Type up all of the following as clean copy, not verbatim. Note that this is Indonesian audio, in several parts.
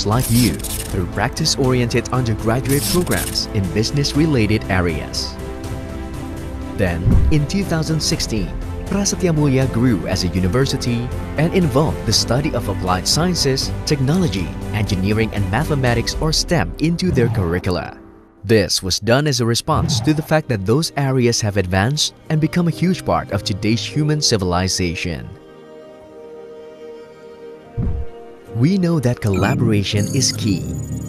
students like you through practice-oriented undergraduate programs in business-related areas. Then, in 2016, Prasetya Mulia grew as a university and involved the study of applied sciences, technology, engineering, and mathematics or STEM into their curricula. This was done as a response to the fact that those areas have advanced and become a huge part of today's human civilization. We know that collaboration is key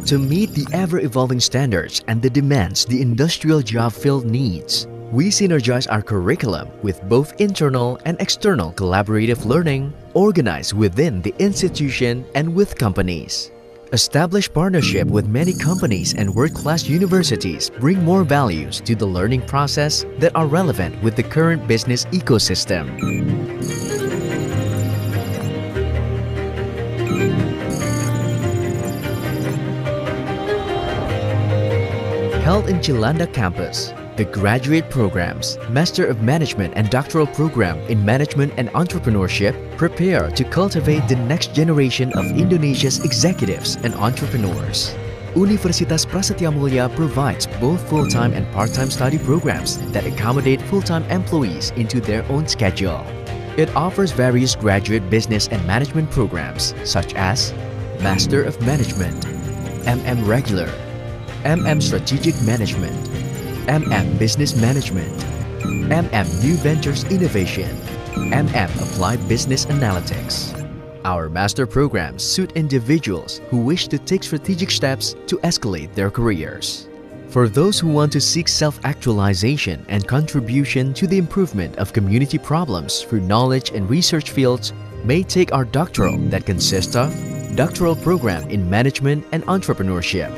to meet the ever-evolving standards and the demands the industrial job field needs. We synergize our curriculum with both internal and external collaborative learning organized within the institution and with companies. Establish partnership with many companies and world-class universities bring more values to the learning process that are relevant with the current business ecosystem. Held in Chilanda campus, the graduate programs, Master of Management and Doctoral Program in Management and Entrepreneurship prepare to cultivate the next generation of Indonesia's executives and entrepreneurs. Universitas Prasetya Mulia provides both full-time and part-time study programs that accommodate full-time employees into their own schedule. It offers various graduate business and management programs such as Master of Management, MM Regular, MM Strategic Management, MM Business Management, MM New Ventures Innovation, MM Applied Business Analytics. Our master programs suit individuals who wish to take strategic steps to escalate their careers. For those who want to seek self-actualization and contribution to the improvement of community problems through knowledge and research fields, may take our doctoral that consists of Doctoral Program in Management and Entrepreneurship.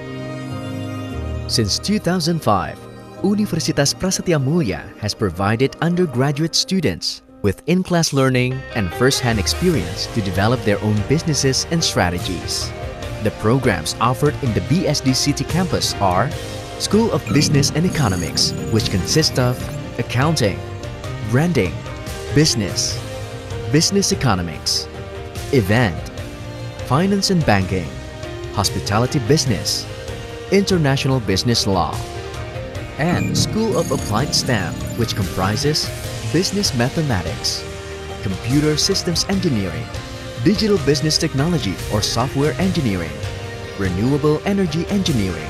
Since 2005, Universitas Prasetya Mulia has provided undergraduate students with in-class learning and first-hand experience to develop their own businesses and strategies. The programs offered in the BSD City campus are School of Business and Economics, which consists of Accounting, Branding, Business, Business Economics, Event, Finance and Banking, Hospitality Business, International Business Law, and School of Applied STEM, which comprises Business Mathematics, Computer Systems Engineering, Digital Business Technology or Software Engineering, Renewable Energy Engineering,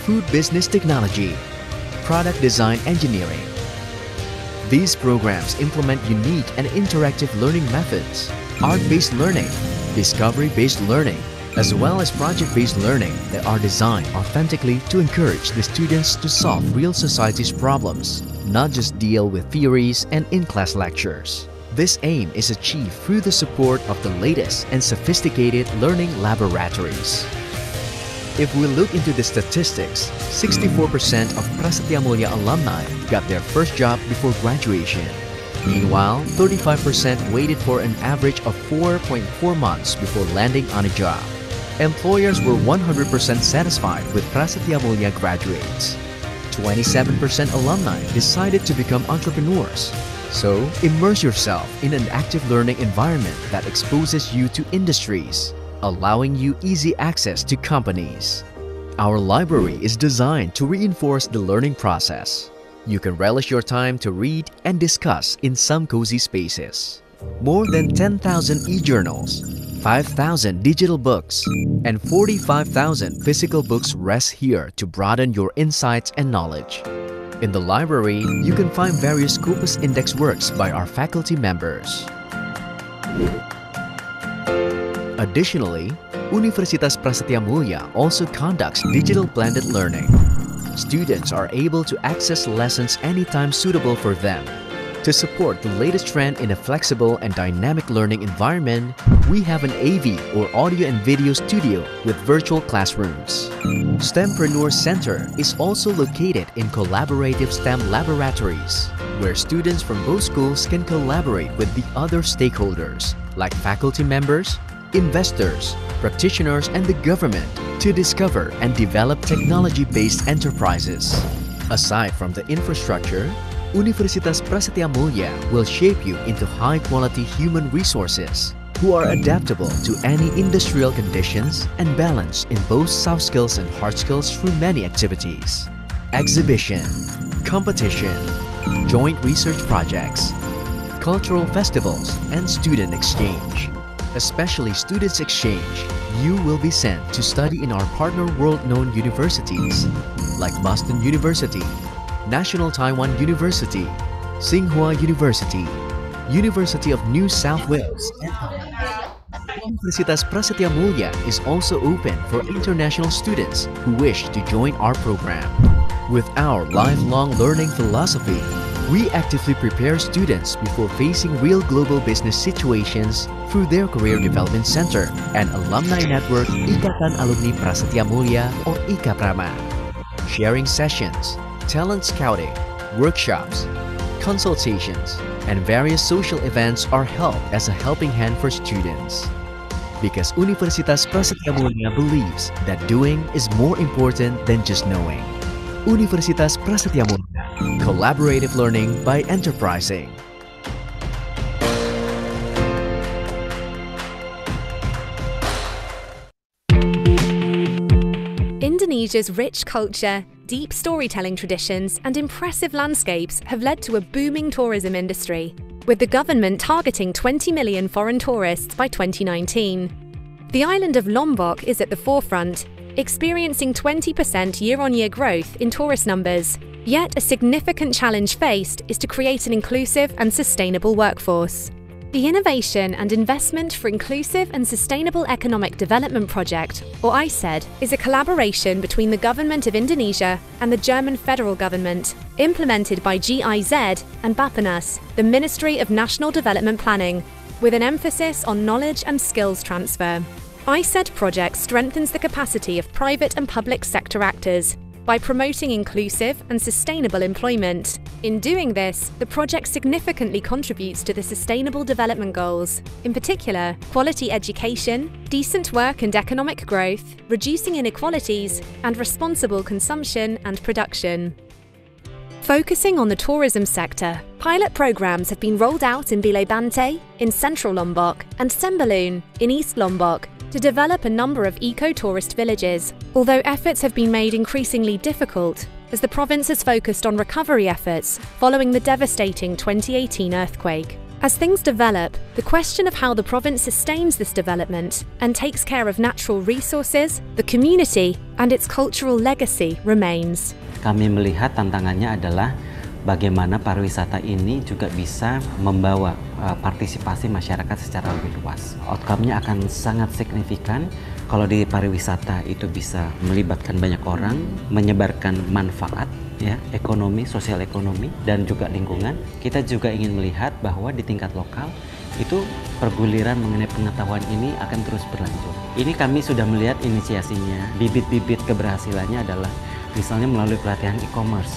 Food Business Technology, Product Design Engineering. These programs implement unique and interactive learning methods, art-based learning, discovery-based learning, as well as project-based learning that are designed authentically to encourage the students to solve real society's problems, not just deal with theories and in-class lectures. This aim is achieved through the support of the latest and sophisticated learning laboratories. If we look into the statistics, 64% of Prasetya Mulia alumni got their first job before graduation. Meanwhile, 35% waited for an average of 4.4 months before landing on a job. Employers were 100% satisfied with Prasetya Mulia graduates. 27% alumni decided to become entrepreneurs. So, immerse yourself in an active learning environment that exposes you to industries, allowing you easy access to companies. Our library is designed to reinforce the learning process. You can relish your time to read and discuss in some cozy spaces. More than 10,000 e-journals, 5,000 digital books, and 45,000 physical books rest here to broaden your insights and knowledge. In the library, you can find various Scopus Index works by our faculty members. Additionally, Universitas Prasetya Mulia also conducts digital blended learning. Students are able to access lessons anytime suitable for them. To support the latest trend in a flexible and dynamic learning environment, we have an AV or audio and video studio with virtual classrooms. STEMpreneur Center is also located in collaborative STEM laboratories, where students from both schools can collaborate with the other stakeholders, like faculty members, investors, practitioners, and the government to discover and develop technology-based enterprises. Aside from the infrastructure, Universitas Prasetya Mulia will shape you into high-quality human resources who are adaptable to any industrial conditions and balanced in both soft skills and hard skills through many activities. Exhibition, competition, joint research projects, cultural festivals, and student exchange. Especially Students Exchange, you will be sent to study in our partner world-known universities like Boston University, National Taiwan University, Tsinghua University, University of New South Wales, and Universitas Prasetya Mulia is also open for international students who wish to join our program. With our lifelong learning philosophy, we actively prepare students before facing real global business situations through their Career Development Center and Alumni Network Ikatan Alumni Prasetya Mulia or IKAPRAMA. Sharing sessions, talent scouting, workshops, consultations, and various social events are held as a helping hand for students. Because Universitas Prasetya Mulia believes that doing is more important than just knowing. Universitas Prasetya Mulia, collaborative learning by enterprising. Indonesia's rich culture, deep storytelling traditions, and impressive landscapes have led to a booming tourism industry, with the government targeting 20 million foreign tourists by 2019. The island of Lombok is at the forefront, experiencing 20% year-on-year growth in tourist numbers. Yet a significant challenge faced is to create an inclusive and sustainable workforce. The Innovation and Investment for Inclusive and Sustainable Economic Development Project, or ISED, is a collaboration between the Government of Indonesia and the German federal government, implemented by GIZ and Bappenas, the Ministry of National Development Planning, with an emphasis on knowledge and skills transfer. ISED project strengthens the capacity of private and public sector actors by promoting inclusive and sustainable employment. In doing this, the project significantly contributes to the Sustainable Development Goals, in particular, quality education, decent work and economic growth, reducing inequalities, and responsible consumption and production. Focusing on the tourism sector, pilot programs have been rolled out in Bilebante, in central Lombok, and Sembalun, in East Lombok, to develop a number of eco-tourist villages, although efforts have been made increasingly difficult as the province has focused on recovery efforts following the devastating 2018 earthquake. As things develop, the question of how the province sustains this development and takes care of natural resources, the community, and its cultural legacy remains. Kami melihat tantangannya adalah bagaimana pariwisata ini juga bisa membawa partisipasi masyarakat secara lebih luas. Outcome-nya akan sangat signifikan kalau di pariwisata itu bisa melibatkan banyak orang, menyebarkan manfaat, ya, ekonomi, sosial ekonomi, dan juga lingkungan. Kita juga ingin melihat bahwa di tingkat lokal itu perguliran mengenai pengetahuan ini akan terus berlanjut. Ini kami sudah melihat inisiasinya, bibit-bibit keberhasilannya adalah misalnya melalui pelatihan e-commerce.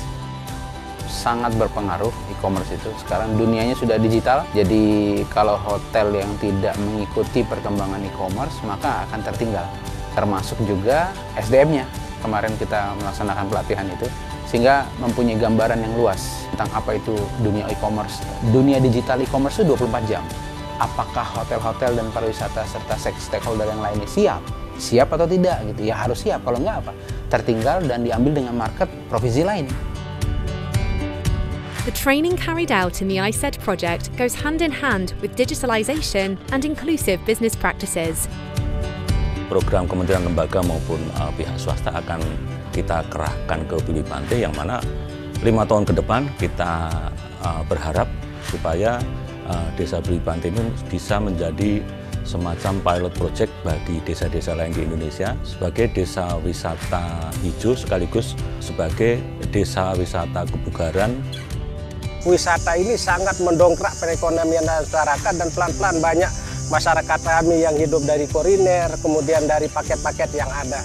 Sangat berpengaruh e-commerce itu. Sekarang dunianya sudah digital, jadi kalau hotel yang tidak mengikuti perkembangan e-commerce maka akan tertinggal. Termasuk juga SDM-nya. Kemarin kita melaksanakan pelatihan itu, sehingga mempunyai gambaran yang luas tentang apa itu dunia e-commerce. Dunia digital e-commerce itu 24 jam. Apakah hotel-hotel dan pariwisata serta stakeholder yang lainnya siap? Siap atau tidak gitu? Ya harus siap, kalau nggak apa? Tertinggal dan diambil dengan market provinsi lain. The training carried out in the ISED project goes hand in hand with digitalization and inclusive business practices. Program kementerian lembaga maupun pihak swasta akan kita kerahkan ke Bilebante, yang mana 5 tahun ke depan kita berharap supaya desa Bilebante ini bisa menjadi semacam pilot project bagi desa-desa lain di Indonesia sebagai desa wisata hijau sekaligus sebagai desa wisata kebugaran. Wisata ini sangat mendongkrak perekonomian masyarakat dan pelan-pelan banyak masyarakat kami yang hidup dari kuliner, kemudian dari paket-paket yang ada.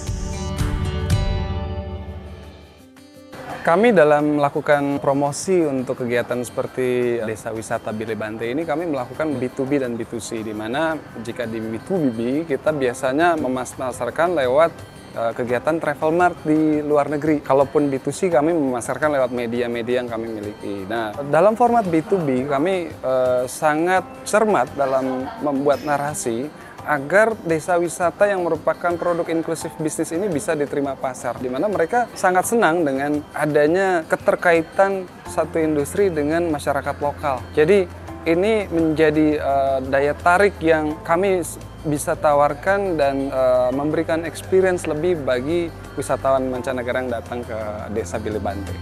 Kami dalam melakukan promosi untuk kegiatan seperti Desa Wisata Bilebante ini, kami melakukan B2B dan B2C, di mana jika di B2B kita biasanya memasarkan lewat kegiatan travel mart di luar negeri. Kalaupun B2C kami memasarkan lewat media-media yang kami miliki. Nah, dalam format B2B kami sangat cermat dalam membuat narasi agar desa wisata yang merupakan produk inklusif bisnis ini bisa diterima pasar, di mana mereka sangat senang dengan adanya keterkaitan satu industri dengan masyarakat lokal. Jadi ini menjadi daya tarik yang kami bisa tawarkan dan memberikan experience lebih bagi wisatawan mancanegara yang datang ke Desa Bilebante.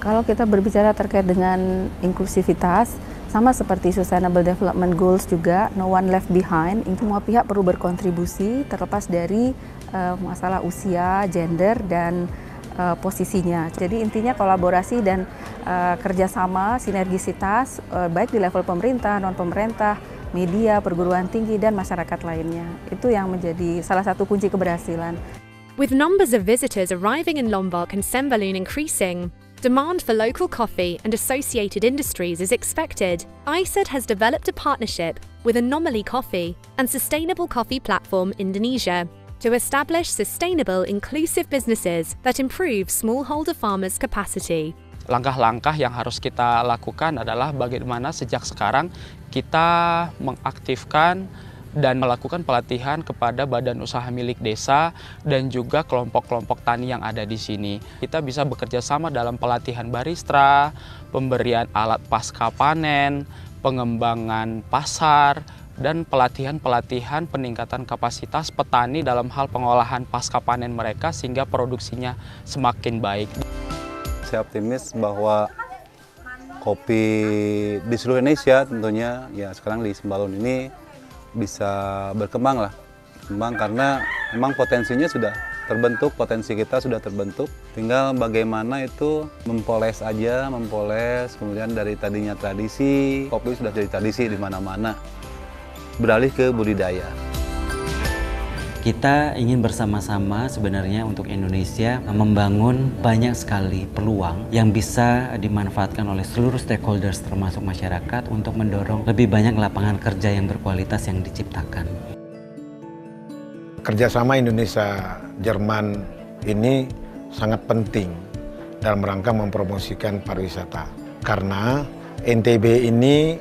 Kalau kita berbicara terkait dengan inklusivitas, sama seperti Sustainable Development Goals juga, no one left behind, semua pihak perlu berkontribusi terlepas dari masalah usia, gender, dan posisinya. Jadi intinya kolaborasi dan kerjasama, sinergisitas, baik di level pemerintah, non-pemerintah, media, perguruan tinggi, dan masyarakat lainnya. Itu yang menjadi salah satu kunci keberhasilan. With numbers of visitors arriving in Lombok and Sembalun increasing, demand for local coffee and associated industries is expected. ISED has developed a partnership with Anomaly Coffee and Sustainable Coffee Platform Indonesia to establish sustainable, inclusive businesses that improve smallholder farmers' capacity. Langkah-langkah yang harus kita lakukan adalah bagaimana sejak sekarang kita mengaktifkan dan melakukan pelatihan kepada badan usaha milik desa dan juga kelompok-kelompok tani yang ada di sini. Kita bisa bekerja sama dalam pelatihan barista, pemberian alat pasca panen, pengembangan pasar, dan pelatihan-pelatihan peningkatan kapasitas petani dalam hal pengolahan pasca panen mereka sehingga produksinya semakin baik. Saya optimis bahwa kopi di seluruh Indonesia tentunya, ya sekarang di Sembalun ini bisa berkembang karena memang potensinya sudah terbentuk, potensi kita sudah terbentuk, tinggal bagaimana itu mempoles, kemudian dari tadinya tradisi, kopi sudah jadi tradisi di mana-mana, beralih ke budidaya. Kita ingin bersama-sama sebenarnya untuk Indonesia membangun banyak sekali peluang yang bisa dimanfaatkan oleh seluruh stakeholders termasuk masyarakat untuk mendorong lebih banyak lapangan kerja yang berkualitas yang diciptakan. Kerjasama Indonesia-Jerman ini sangat penting dalam rangka mempromosikan pariwisata. Karena NTB ini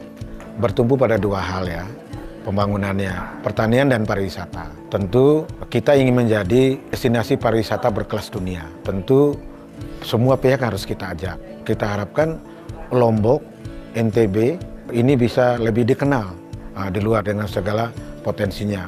bertumbuh pada dua hal ya. Pembangunannya, pertanian dan pariwisata. Tentu kita ingin menjadi destinasi pariwisata berkelas dunia. Tentu semua pihak harus kita ajak. Kita harapkan Lombok, NTB ini bisa lebih dikenal di luar dengan segala potensinya.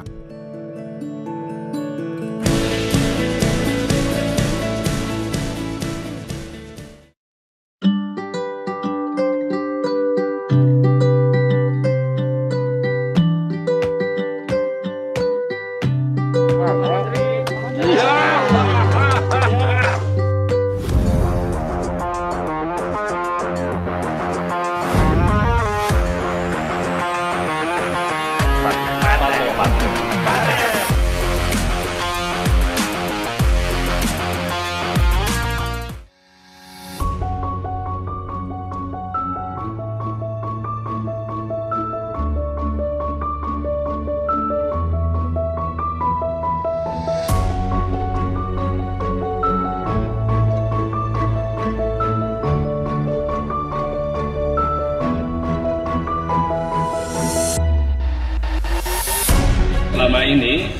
Selama ini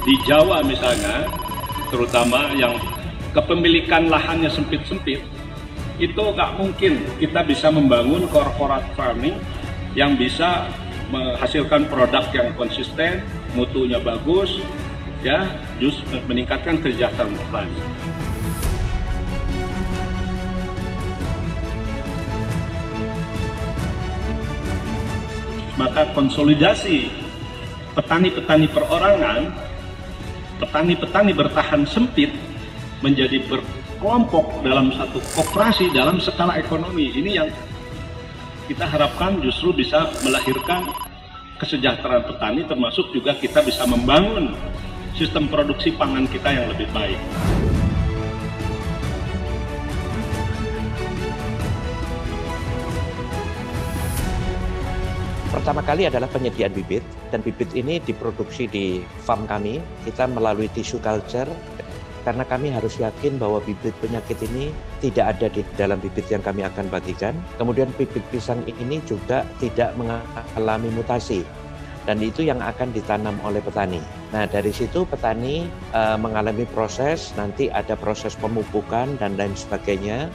di Jawa misalnya, terutama yang kepemilikan lahannya sempit-sempit, itu nggak mungkin kita bisa membangun corporate farming yang bisa menghasilkan produk yang konsisten, mutunya bagus, ya, justru meningkatkan kesejahteraan petani. Maka konsolidasi petani-petani perorangan, petani-petani bertahan sempit menjadi berkelompok dalam satu koperasi dalam skala ekonomi. Ini yang kita harapkan justru bisa melahirkan kesejahteraan petani, termasuk juga kita bisa membangun sistem produksi pangan kita yang lebih baik. Pertama kali adalah penyediaan bibit, dan bibit ini diproduksi di farm kami. Kita melalui tissue culture, karena kami harus yakin bahwa bibit penyakit ini tidak ada di dalam bibit yang kami akan bagikan. Kemudian bibit pisang ini juga tidak mengalami mutasi, dan itu yang akan ditanam oleh petani. Nah, dari situ petani mengalami proses, nanti ada proses pemupukan dan lain sebagainya.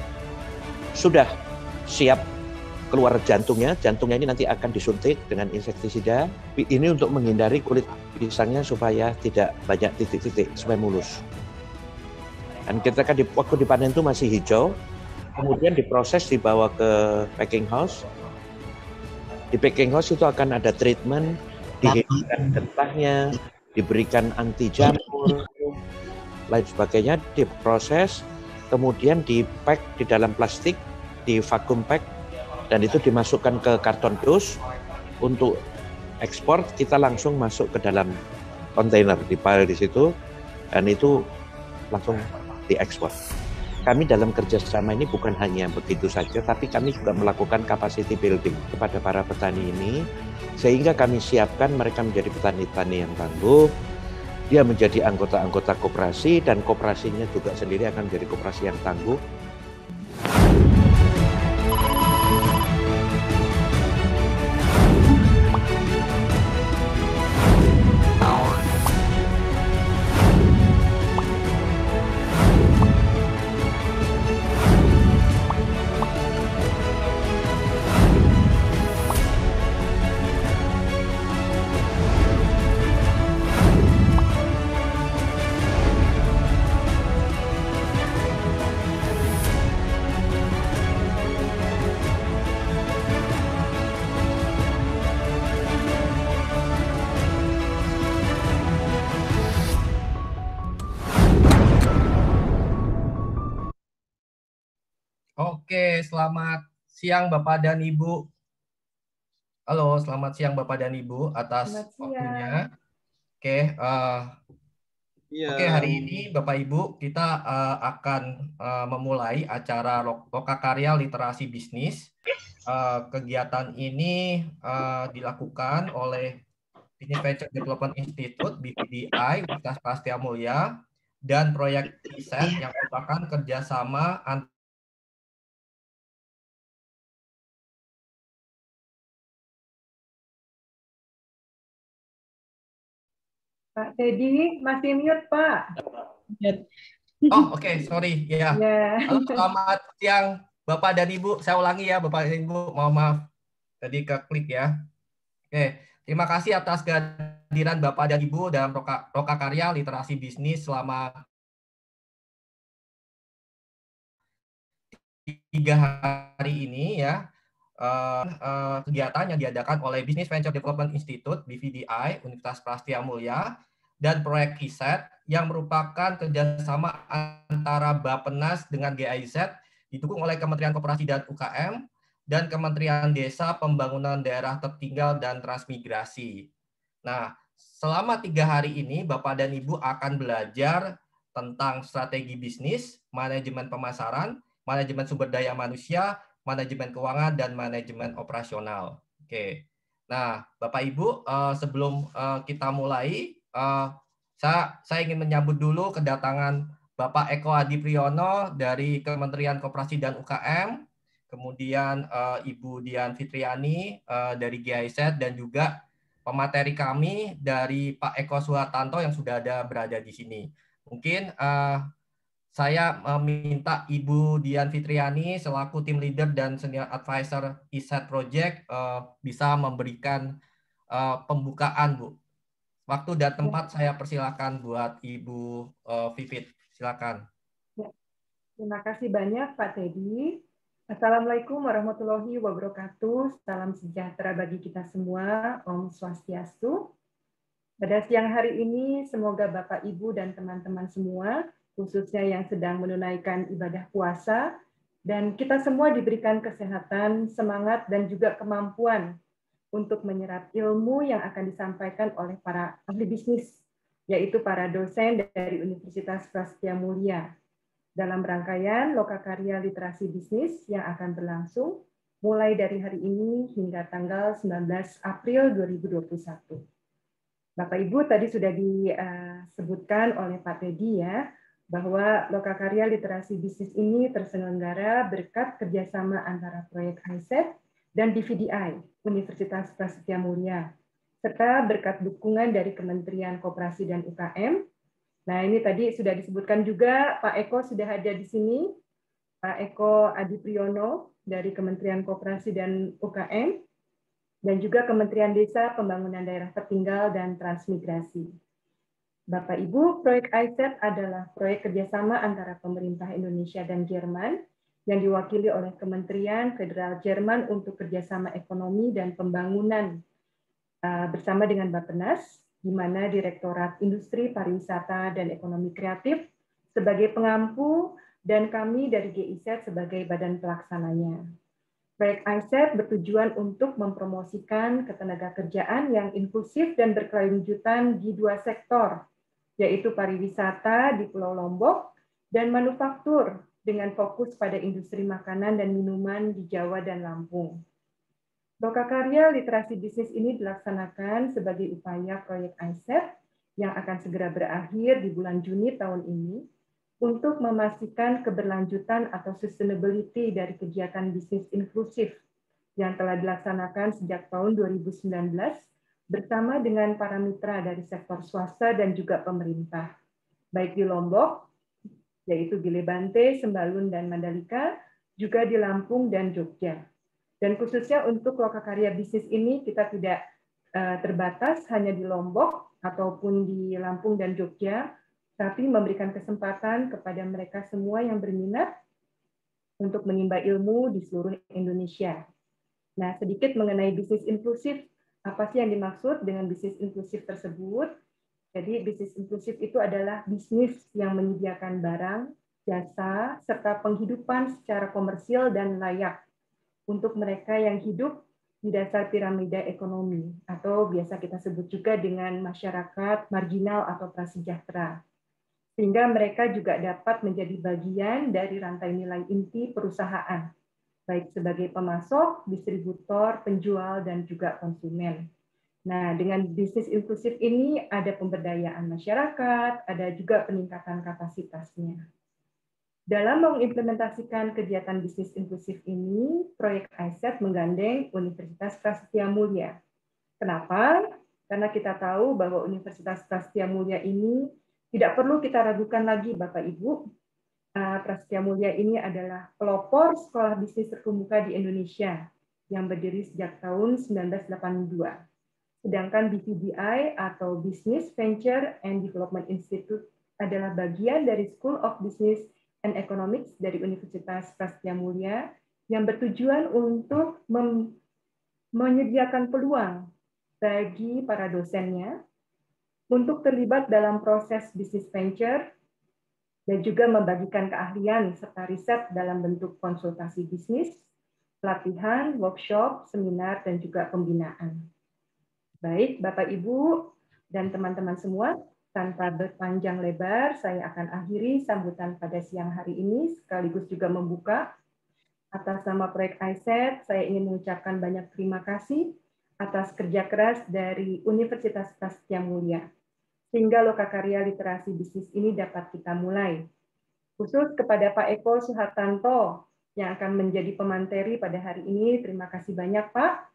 Sudah siap keluar jantungnya ini nanti akan disuntik dengan insektisida. Ini untuk menghindari kulit pisangnya supaya tidak banyak titik-titik, supaya mulus. Dan kita kan waktu dipanen itu masih hijau, kemudian diproses dibawa ke packing house. Di packing house itu akan ada treatment, dihilangkan getahnya, diberikan anti jamur, lain sebagainya, diproses, kemudian di-pack di dalam plastik, di vacuum pack, dan itu dimasukkan ke karton dus untuk ekspor. Kita langsung masuk ke dalam kontainer, dipile di situ, dan itu langsung diekspor. Kami dalam kerjasama ini bukan hanya begitu saja, tapi kami juga melakukan capacity building kepada para petani ini, sehingga kami siapkan mereka menjadi petani-petani yang tangguh, dia menjadi anggota-anggota koperasi, dan koperasinya juga sendiri akan menjadi koperasi yang tangguh. Oke, selamat siang Bapak dan Ibu. Halo, selamat siang Bapak dan Ibu atas waktunya. Oke, Oke, hari ini Bapak Ibu kita akan memulai acara Lokakarya Literasi Bisnis. Kegiatan ini dilakukan oleh Business Venture Development Institute (BVDI) Universitas Prasetya Mulia dan proyek riset yang merupakan kerjasama Pak Teddy masih mute, Pak. Oh, oke, sorry. Ya. Halo, selamat siang Bapak dan Ibu. Saya ulangi ya, Bapak dan Ibu. Mohon maaf. Tadi keklik ya. Oke, terima kasih atas kehadiran Bapak dan Ibu dalam Lokakarya Literasi Bisnis selama 3 hari ini ya. Kegiatan yang diadakan oleh Business Venture Development Institute (BVDI) Universitas Prasetya Mulia dan proyek riset yang merupakan kerjasama antara Bappenas dengan GIZ didukung oleh Kementerian Koperasi dan UKM dan Kementerian Desa Pembangunan Daerah Tertinggal dan Transmigrasi. Nah, selama 3 hari ini Bapak dan Ibu akan belajar tentang strategi bisnis, manajemen pemasaran, manajemen sumber daya manusia, manajemen keuangan, dan manajemen operasional. Oke. Nah, Bapak Ibu, sebelum kita mulai, saya ingin menyambut dulu kedatangan Bapak Eko Adi Priyono dari Kementerian Koperasi dan UKM, kemudian Ibu Dian Fitriani dari GIZ, dan juga pemateri kami dari Pak Eko Suhartanto yang sudah berada di sini. Mungkin saya meminta Ibu Dian Fitriani selaku tim leader dan senior advisor ISET Project bisa memberikan pembukaan, Bu. Waktu dan tempat saya persilakan buat Ibu Vivit. Silakan. Terima kasih banyak Pak Teddy. Assalamualaikum warahmatullahi wabarakatuh. Salam sejahtera bagi kita semua. Om Swastiastu. Pada siang hari ini, semoga Bapak, Ibu, dan teman-teman semua khususnya yang sedang menunaikan ibadah puasa, dan kita semua diberikan kesehatan, semangat, dan juga kemampuan untuk menyerap ilmu yang akan disampaikan oleh para ahli bisnis, yaitu para dosen dari Universitas Prasetya Mulia, dalam rangkaian Lokakarya Literasi Bisnis yang akan berlangsung mulai dari hari ini hingga tanggal 19 April 2021. Bapak Ibu tadi sudah disebutkan oleh Pak Teddy ya, bahwa Lokakarya Literasi Bisnis ini terselenggara berkat kerjasama antara proyek ISET dan DVDI, Universitas Prasetya Mulia, serta berkat dukungan dari Kementerian Koperasi dan UKM. Nah, ini tadi sudah disebutkan juga, Pak Eko sudah ada di sini, Pak Eko Adi Priyono dari Kementerian Koperasi dan UKM, dan juga Kementerian Desa, Pembangunan Daerah Tertinggal, dan Transmigrasi. Bapak Ibu, proyek ISET adalah proyek kerjasama antara pemerintah Indonesia dan Jerman yang diwakili oleh Kementerian Federal Jerman untuk kerjasama ekonomi dan pembangunan bersama dengan Bappenas, di mana Direktorat Industri, Pariwisata, dan Ekonomi Kreatif sebagai pengampu dan kami dari GIZ sebagai badan pelaksananya. Proyek ISET bertujuan untuk mempromosikan ketenagakerjaan yang inklusif dan berkelanjutan di dua sektor, yaitu pariwisata di Pulau Lombok dan manufaktur dengan fokus pada industri makanan dan minuman di Jawa dan Lampung. Lokakarya Literasi Bisnis ini dilaksanakan sebagai upaya proyek ISET yang akan segera berakhir di bulan Juni tahun ini untuk memastikan keberlanjutan atau sustainability dari kegiatan bisnis inklusif yang telah dilaksanakan sejak tahun 2019 bersama dengan para mitra dari sektor swasta dan juga pemerintah, baik di Lombok, yaitu Gili Bante, Sembalun, dan Mandalika, juga di Lampung dan Jogja. Dan khususnya untuk Lokakarya Bisnis ini kita tidak terbatas hanya di Lombok ataupun di Lampung dan Jogja, tapi memberikan kesempatan kepada mereka semua yang berminat untuk menimba ilmu di seluruh Indonesia. Nah, sedikit mengenai bisnis inklusif, apa sih yang dimaksud dengan bisnis inklusif tersebut? Jadi, bisnis inklusif itu adalah bisnis yang menyediakan barang, jasa, serta penghidupan secara komersil dan layak untuk mereka yang hidup di dasar piramida ekonomi, atau biasa kita sebut juga dengan masyarakat marginal atau prasejahtera. Sehingga mereka juga dapat menjadi bagian dari rantai nilai inti perusahaan, baik sebagai pemasok, distributor, penjual, dan juga konsumen. Nah, dengan bisnis inklusif ini ada pemberdayaan masyarakat, ada juga peningkatan kapasitasnya. Dalam mengimplementasikan kegiatan bisnis inklusif ini, proyek ISET menggandeng Universitas Prasetya Mulia. Kenapa? Karena kita tahu bahwa Universitas Prasetya Mulia ini tidak perlu kita ragukan lagi, Bapak Ibu. Prasetya Mulia ini adalah pelopor sekolah bisnis terkemuka di Indonesia yang berdiri sejak tahun 1982. Sedangkan BVDI atau Business Venture and Development Institute adalah bagian dari School of Business and Economics dari Universitas Prasetya Mulia yang bertujuan untuk menyediakan peluang bagi para dosennya untuk terlibat dalam proses bisnis venture dan juga membagikan keahlian serta riset dalam bentuk konsultasi bisnis, pelatihan, workshop, seminar, dan juga pembinaan. Baik, Bapak, Ibu, dan teman-teman semua, tanpa berpanjang lebar, saya akan akhiri sambutan pada siang hari ini, sekaligus juga membuka. Atas nama proyek ISET, saya ingin mengucapkan banyak terima kasih atas kerja keras dari Universitas Prasetya Mulia, sehingga Lokakarya Literasi Bisnis ini dapat kita mulai. Khusus kepada Pak Eko Suhartanto yang akan menjadi pemanteri pada hari ini, terima kasih banyak Pak.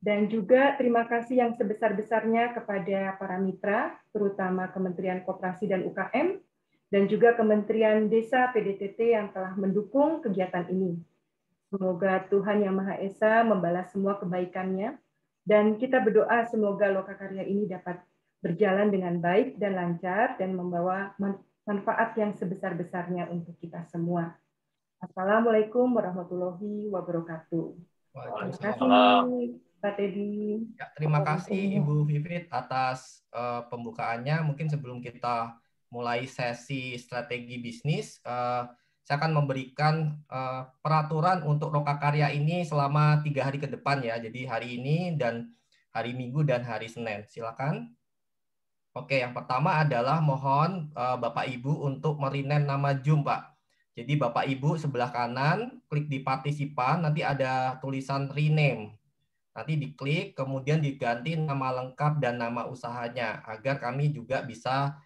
Dan juga terima kasih yang sebesar-besarnya kepada para mitra, terutama Kementerian Koperasi dan UKM, dan juga Kementerian Desa PDTT yang telah mendukung kegiatan ini. Semoga Tuhan Yang Maha Esa membalas semua kebaikannya, dan kita berdoa semoga Lokakarya ini dapat berjalan dengan baik dan lancar dan membawa manfaat yang sebesar-besarnya untuk kita semua. Assalamualaikum warahmatullahi wabarakatuh. Terima kasih, Pak Teddy. Ya, terima kasih Ibu Vivit atas pembukaannya. Mungkin sebelum kita mulai sesi strategi bisnis, saya akan memberikan peraturan untuk Lokakarya ini selama 3 hari ke depan ya. Jadi hari ini dan hari Minggu dan hari Senin. Silakan. Oke, yang pertama adalah mohon Bapak Ibu untuk merinem nama Zoom, Pak. Jadi Bapak Ibu sebelah kanan, klik di partisipan, nanti ada tulisan rename. Nanti diklik, kemudian diganti nama lengkap dan nama usahanya, agar kami juga bisa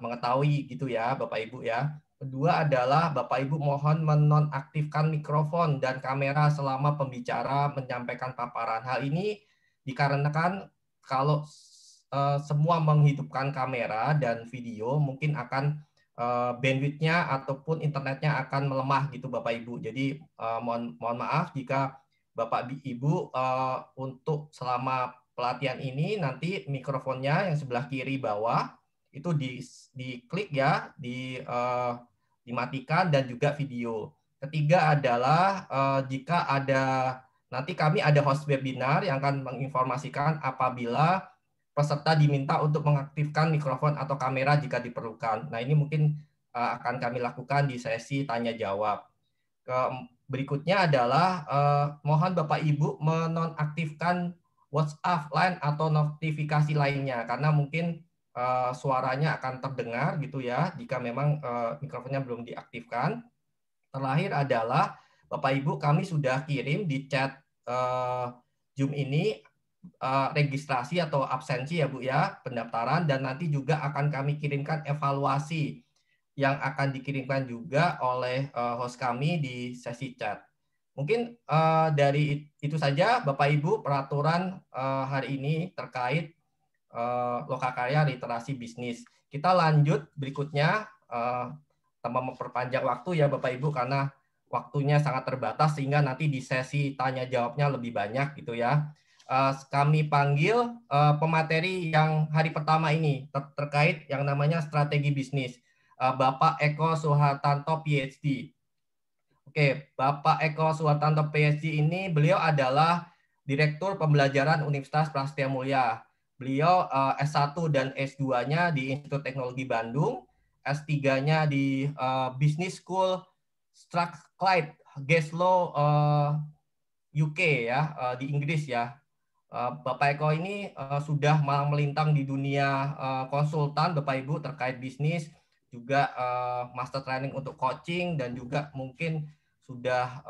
mengetahui gitu ya Bapak Ibu ya. Kedua adalah Bapak Ibu mohon menonaktifkan mikrofon dan kamera selama pembicara menyampaikan paparan. Hal ini dikarenakan kalau semua menghidupkan kamera dan video mungkin akan bandwidth-nya ataupun internetnya akan melemah gitu Bapak Ibu. Jadi mohon maaf jika Bapak Ibu untuk selama pelatihan ini nanti mikrofonnya yang sebelah kiri bawah itu diklik ya, dimatikan dan juga video. Ketiga adalah jika ada nanti kami ada host webinar yang akan menginformasikan apabila peserta diminta untuk mengaktifkan mikrofon atau kamera jika diperlukan. Nah, ini mungkin akan kami lakukan di sesi tanya jawab. Berikutnya adalah mohon Bapak Ibu menonaktifkan WhatsApp line atau notifikasi lainnya karena mungkin suaranya akan terdengar gitu ya jika memang mikrofonnya belum diaktifkan. Terakhir adalah Bapak Ibu kami sudah kirim di chat Zoom ini registrasi atau absensi ya Bu ya, pendaftaran, dan nanti juga akan kami kirimkan evaluasi yang akan dikirimkan juga oleh host kami di sesi chat. Mungkin dari itu saja Bapak Ibu peraturan hari ini terkait Lokakarya literasi bisnis. Kita lanjut berikutnya tanpa memperpanjang waktu ya Bapak Ibu karena waktunya sangat terbatas sehingga nanti di sesi tanya jawabnya lebih banyak gitu ya. Kami panggil pemateri yang hari pertama ini terkait yang namanya strategi bisnis. Bapak Eko Suhartanto PhD. Oke, Bapak Eko Suhartanto PhD ini beliau adalah Direktur Pembelajaran Universitas Prasetya Mulia. Beliau S1 dan S2-nya di Institut Teknologi Bandung, S3-nya di Business School Strathclyde, Glasgow, UK ya, di Inggris ya. Bapak Eko ini sudah melintang di dunia konsultan Bapak Ibu terkait bisnis, juga master training untuk coaching dan juga mungkin sudah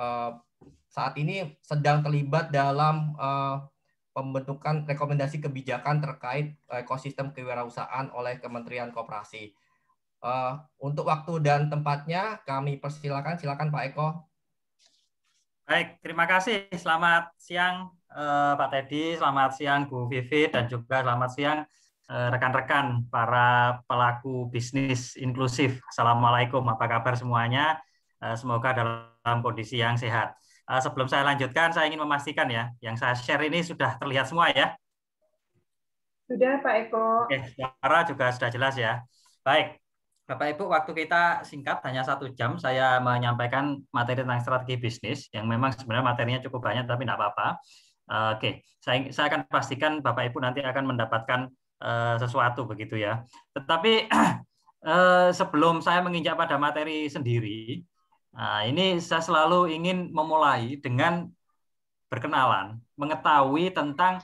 saat ini sedang terlibat dalam pembentukan rekomendasi kebijakan terkait ekosistem kewirausahaan oleh Kementerian Koperasi. Untuk waktu dan tempatnya kami persilakan, silakan Pak Eko. Baik, terima kasih. Selamat siang Pak Teddy, selamat siang Bu Vivi, dan juga selamat siang rekan-rekan para pelaku bisnis inklusif. Assalamualaikum, apa kabar semuanya? Semoga dalam kondisi yang sehat. Sebelum saya lanjutkan, saya ingin memastikan ya, yang saya share ini sudah terlihat semua ya? Sudah Pak Eko. Oke, suara juga sudah jelas ya. Baik, Bapak Ibu, waktu kita singkat, hanya 1 jam, saya menyampaikan materi tentang strategi bisnis, yang memang sebenarnya materinya cukup banyak, tapi tidak apa-apa. Oke, saya akan pastikan Bapak Ibu nanti akan mendapatkan sesuatu begitu ya. Tetapi sebelum saya menginjak pada materi sendiri, ini saya selalu ingin memulai dengan berkenalan, mengetahui tentang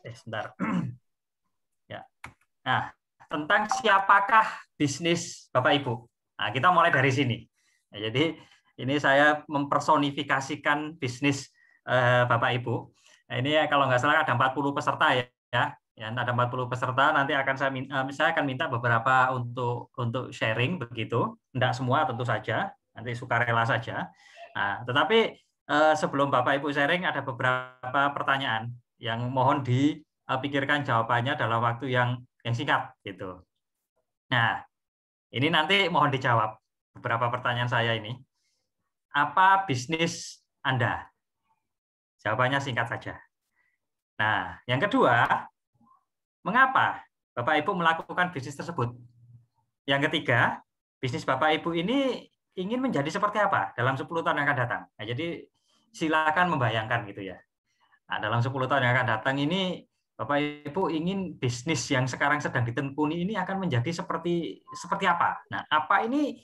sebentar. Ya. Nah, tentang siapakah bisnis Bapak Ibu. Nah, kita mulai dari sini. Ya, jadi ini saya mempersonifikasikan bisnis Bapak Ibu. Nah, ini kalau nggak salah ada 40 peserta ya. Ya, ada 40 peserta, nanti akan saya akan minta beberapa untuk sharing begitu. Tidak semua tentu saja, nanti sukarela saja. Nah, tetapi sebelum Bapak Ibu sharing ada beberapa pertanyaan yang mohon dipikirkan jawabannya dalam waktu yang singkat gitu. Nah, ini nanti mohon dijawab beberapa pertanyaan saya ini. Apa bisnis Anda? Jawabannya singkat saja. Nah, yang kedua, mengapa Bapak Ibu melakukan bisnis tersebut? Yang ketiga, bisnis Bapak Ibu ini ingin menjadi seperti apa dalam 10 tahun yang akan datang? Nah, jadi silakan membayangkan gitu ya. Nah, dalam 10 tahun yang akan datang ini Bapak Ibu ingin bisnis yang sekarang sedang ditekuni ini akan menjadi seperti apa? Nah, apa ini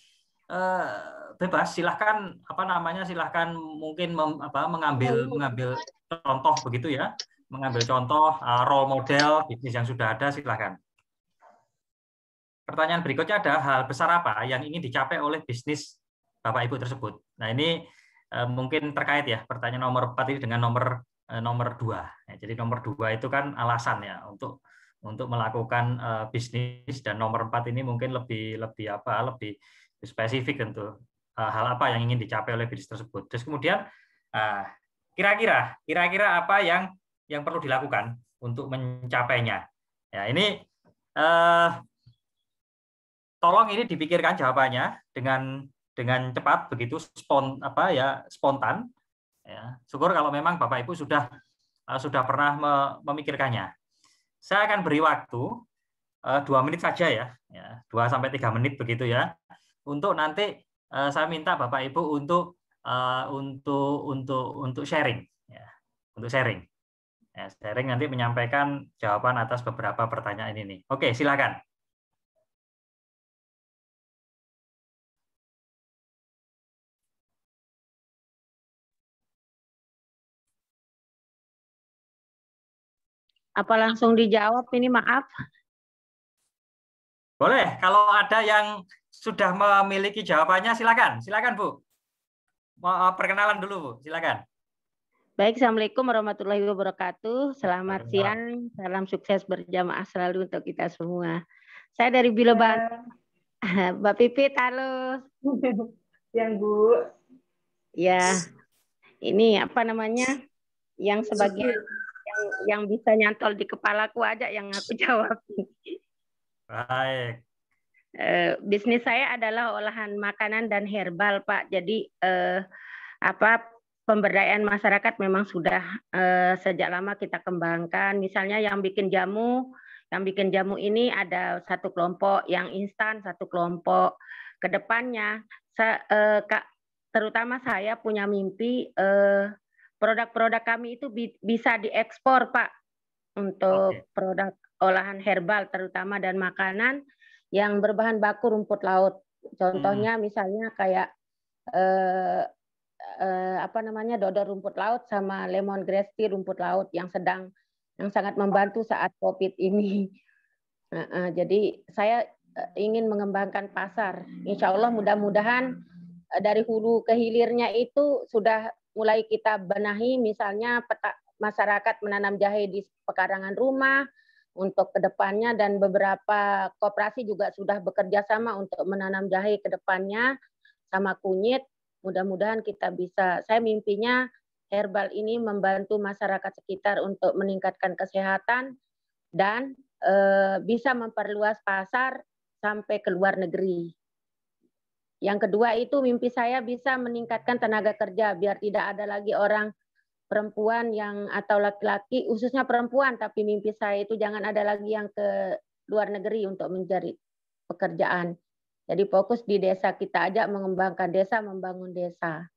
bebas, silahkan silahkan mungkin mengambil contoh begitu ya. Mengambil contoh role model bisnis yang sudah ada, silakan. pertanyaan berikutnya ada hal besar apa yang ingin dicapai oleh bisnis Bapak Ibu tersebut. Nah, ini mungkin terkait ya pertanyaan nomor 4 ini dengan nomor 2. Ya, jadi nomor 2 itu kan alasan ya untuk melakukan bisnis, dan nomor 4 ini mungkin lebih spesifik untuk hal apa yang ingin dicapai oleh bisnis tersebut. Terus kemudian kira-kira apa yang perlu dilakukan untuk mencapainya. Ya, ini tolong ini dipikirkan jawabannya dengan cepat, begitu spontan. Ya, syukur kalau memang Bapak Ibu sudah pernah memikirkannya. Saya akan beri waktu 2 menit saja ya, 2-3 menit begitu ya, untuk nanti saya minta Bapak Ibu untuk sharing, ya, untuk sharing. Ya, sharing nanti menyampaikan jawaban atas beberapa pertanyaan ini. Oke, silakan. Apa langsung dijawab ini, maaf? Boleh, kalau ada yang sudah memiliki jawabannya silakan. Silakan, Bu. Mau perkenalan dulu, Bu. Silakan. Baik, Assalamualaikum warahmatullahi wabarakatuh. Selamat siang, salam sukses berjamaah selalu untuk kita semua. Saya dari Bilo Banten. Mbak Pipit, halo. Yang Bu. Ya, ini apa namanya? Yang sebagian yang bisa nyantol di kepalaku aja yang aku jawab. Baik. Bisnis saya adalah olahan makanan dan herbal, Pak. Jadi pemberdayaan masyarakat memang sudah sejak lama kita kembangkan. Misalnya yang bikin jamu ini ada satu kelompok, yang instan satu kelompok. Kedepannya, terutama saya punya mimpi produk-produk kami itu bisa diekspor, Pak, untuk produk olahan herbal terutama dan makanan yang berbahan baku rumput laut. Contohnya misalnya kayak dodol rumput laut sama lemongrass tea rumput laut yang sangat membantu saat COVID ini. Jadi saya ingin mengembangkan pasar. Insya Allah mudah-mudahan dari hulu ke hilirnya itu sudah mulai kita benahi, misalnya masyarakat menanam jahe di pekarangan rumah untuk kedepannya, dan beberapa koperasi juga sudah bekerja sama untuk menanam jahe kedepannya sama kunyit. Mudah-mudahan kita bisa, saya mimpinya herbal ini membantu masyarakat sekitar untuk meningkatkan kesehatan dan bisa memperluas pasar sampai ke luar negeri. Yang kedua itu mimpi saya bisa meningkatkan tenaga kerja biar tidak ada lagi orang perempuan atau laki-laki, khususnya perempuan, tapi mimpi saya itu jangan ada lagi yang ke luar negeri untuk mencari pekerjaan. Jadi fokus di desa kita aja, mengembangkan desa, membangun desa.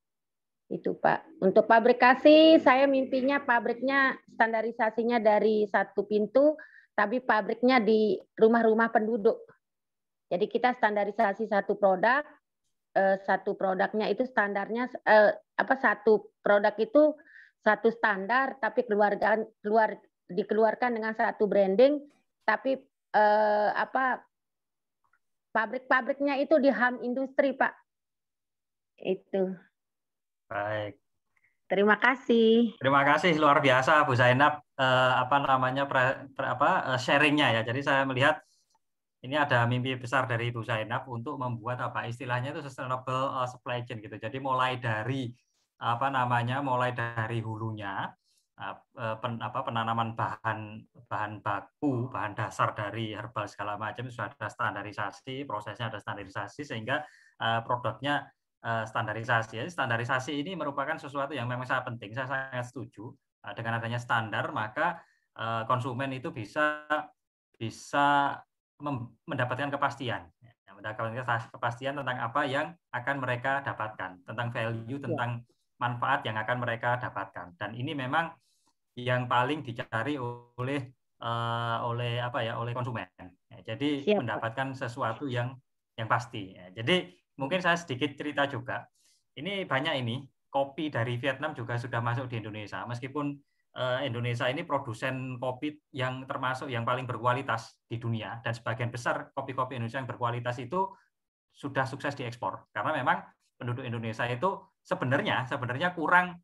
Itu, Pak. Untuk pabrikasi, saya mimpinya pabriknya standarisasinya dari satu pintu, tapi pabriknya di rumah-rumah penduduk. Jadi kita standarisasi satu produknya itu standarnya satu produk itu satu standar, tapi dikeluarkan dengan satu branding, tapi pabrik-pabriknya itu di HAM industri, Pak. Itu. Baik. Terima kasih. Terima kasih, luar biasa Bu Zainab sharingnya ya. Jadi saya melihat ini ada mimpi besar dari Bu Zainab untuk membuat istilahnya itu sustainable supply chain gitu. Jadi mulai dari hulunya, penanaman bahan baku, bahan dasar dari herbal segala macam sudah ada standarisasi, prosesnya ada standarisasi sehingga produknya standarisasi. Standarisasi ini merupakan sesuatu yang memang sangat penting. Saya sangat setuju dengan adanya standar, maka konsumen itu bisa mendapatkan kepastian tentang apa yang akan mereka dapatkan, tentang value, tentang manfaat yang akan mereka dapatkan. Dan ini memang yang paling dicari oleh konsumen. Jadi mendapatkan sesuatu yang pasti. Jadi mungkin saya sedikit cerita juga. Ini banyak kopi dari Vietnam juga sudah masuk di Indonesia, meskipun Indonesia ini produsen kopi yang termasuk yang paling berkualitas di dunia, dan sebagian besar kopi-kopi Indonesia yang berkualitas itu sudah sukses diekspor, karena memang penduduk Indonesia itu sebenarnya kurang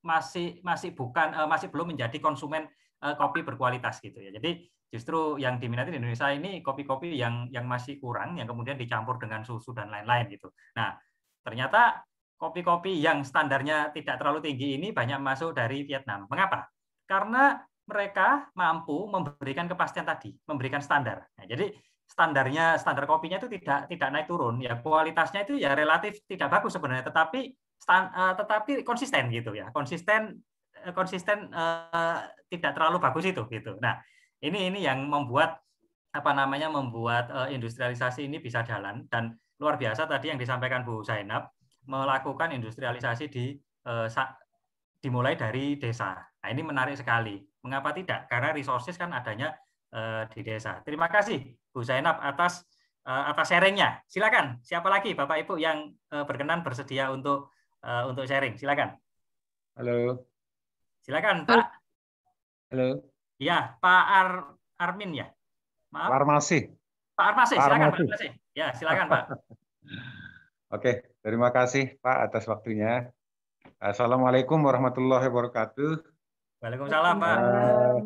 masih belum menjadi konsumen kopi berkualitas gitu ya. Jadi justru yang diminati di Indonesia ini kopi-kopi yang masih kurang, yang kemudian dicampur dengan susu dan lain-lain gitu. Nah, ternyata kopi-kopi yang standarnya tidak terlalu tinggi ini banyak masuk dari Vietnam. Mengapa? Karena mereka mampu memberikan kepastian tadi, memberikan standar. Nah, jadi standar kopinya itu tidak naik turun, ya kualitasnya itu ya relatif tidak bagus sebenarnya, tetapi konsisten gitu ya, konsisten tidak terlalu bagus itu gitu. Nah, ini yang membuat industrialisasi ini bisa jalan, dan luar biasa tadi yang disampaikan Bu Zainab, melakukan industrialisasi dimulai dari desa. Nah, ini menarik sekali. Mengapa tidak? Karena resources kan adanya di desa. Terima kasih Bu Zainab atas sharingnya. Silakan. Siapa lagi Bapak Ibu yang berkenan bersedia untuk sharing? Silakan. Halo. Silakan Pak. Halo. Ya, Pak Armin ya. Maaf. Pak Armasi. Pak Armasi, silakan Pak Armasi. Ya, silakan Pak. Oke, terima kasih Pak atas waktunya. Assalamualaikum warahmatullahi wabarakatuh. Waalaikumsalam Pak.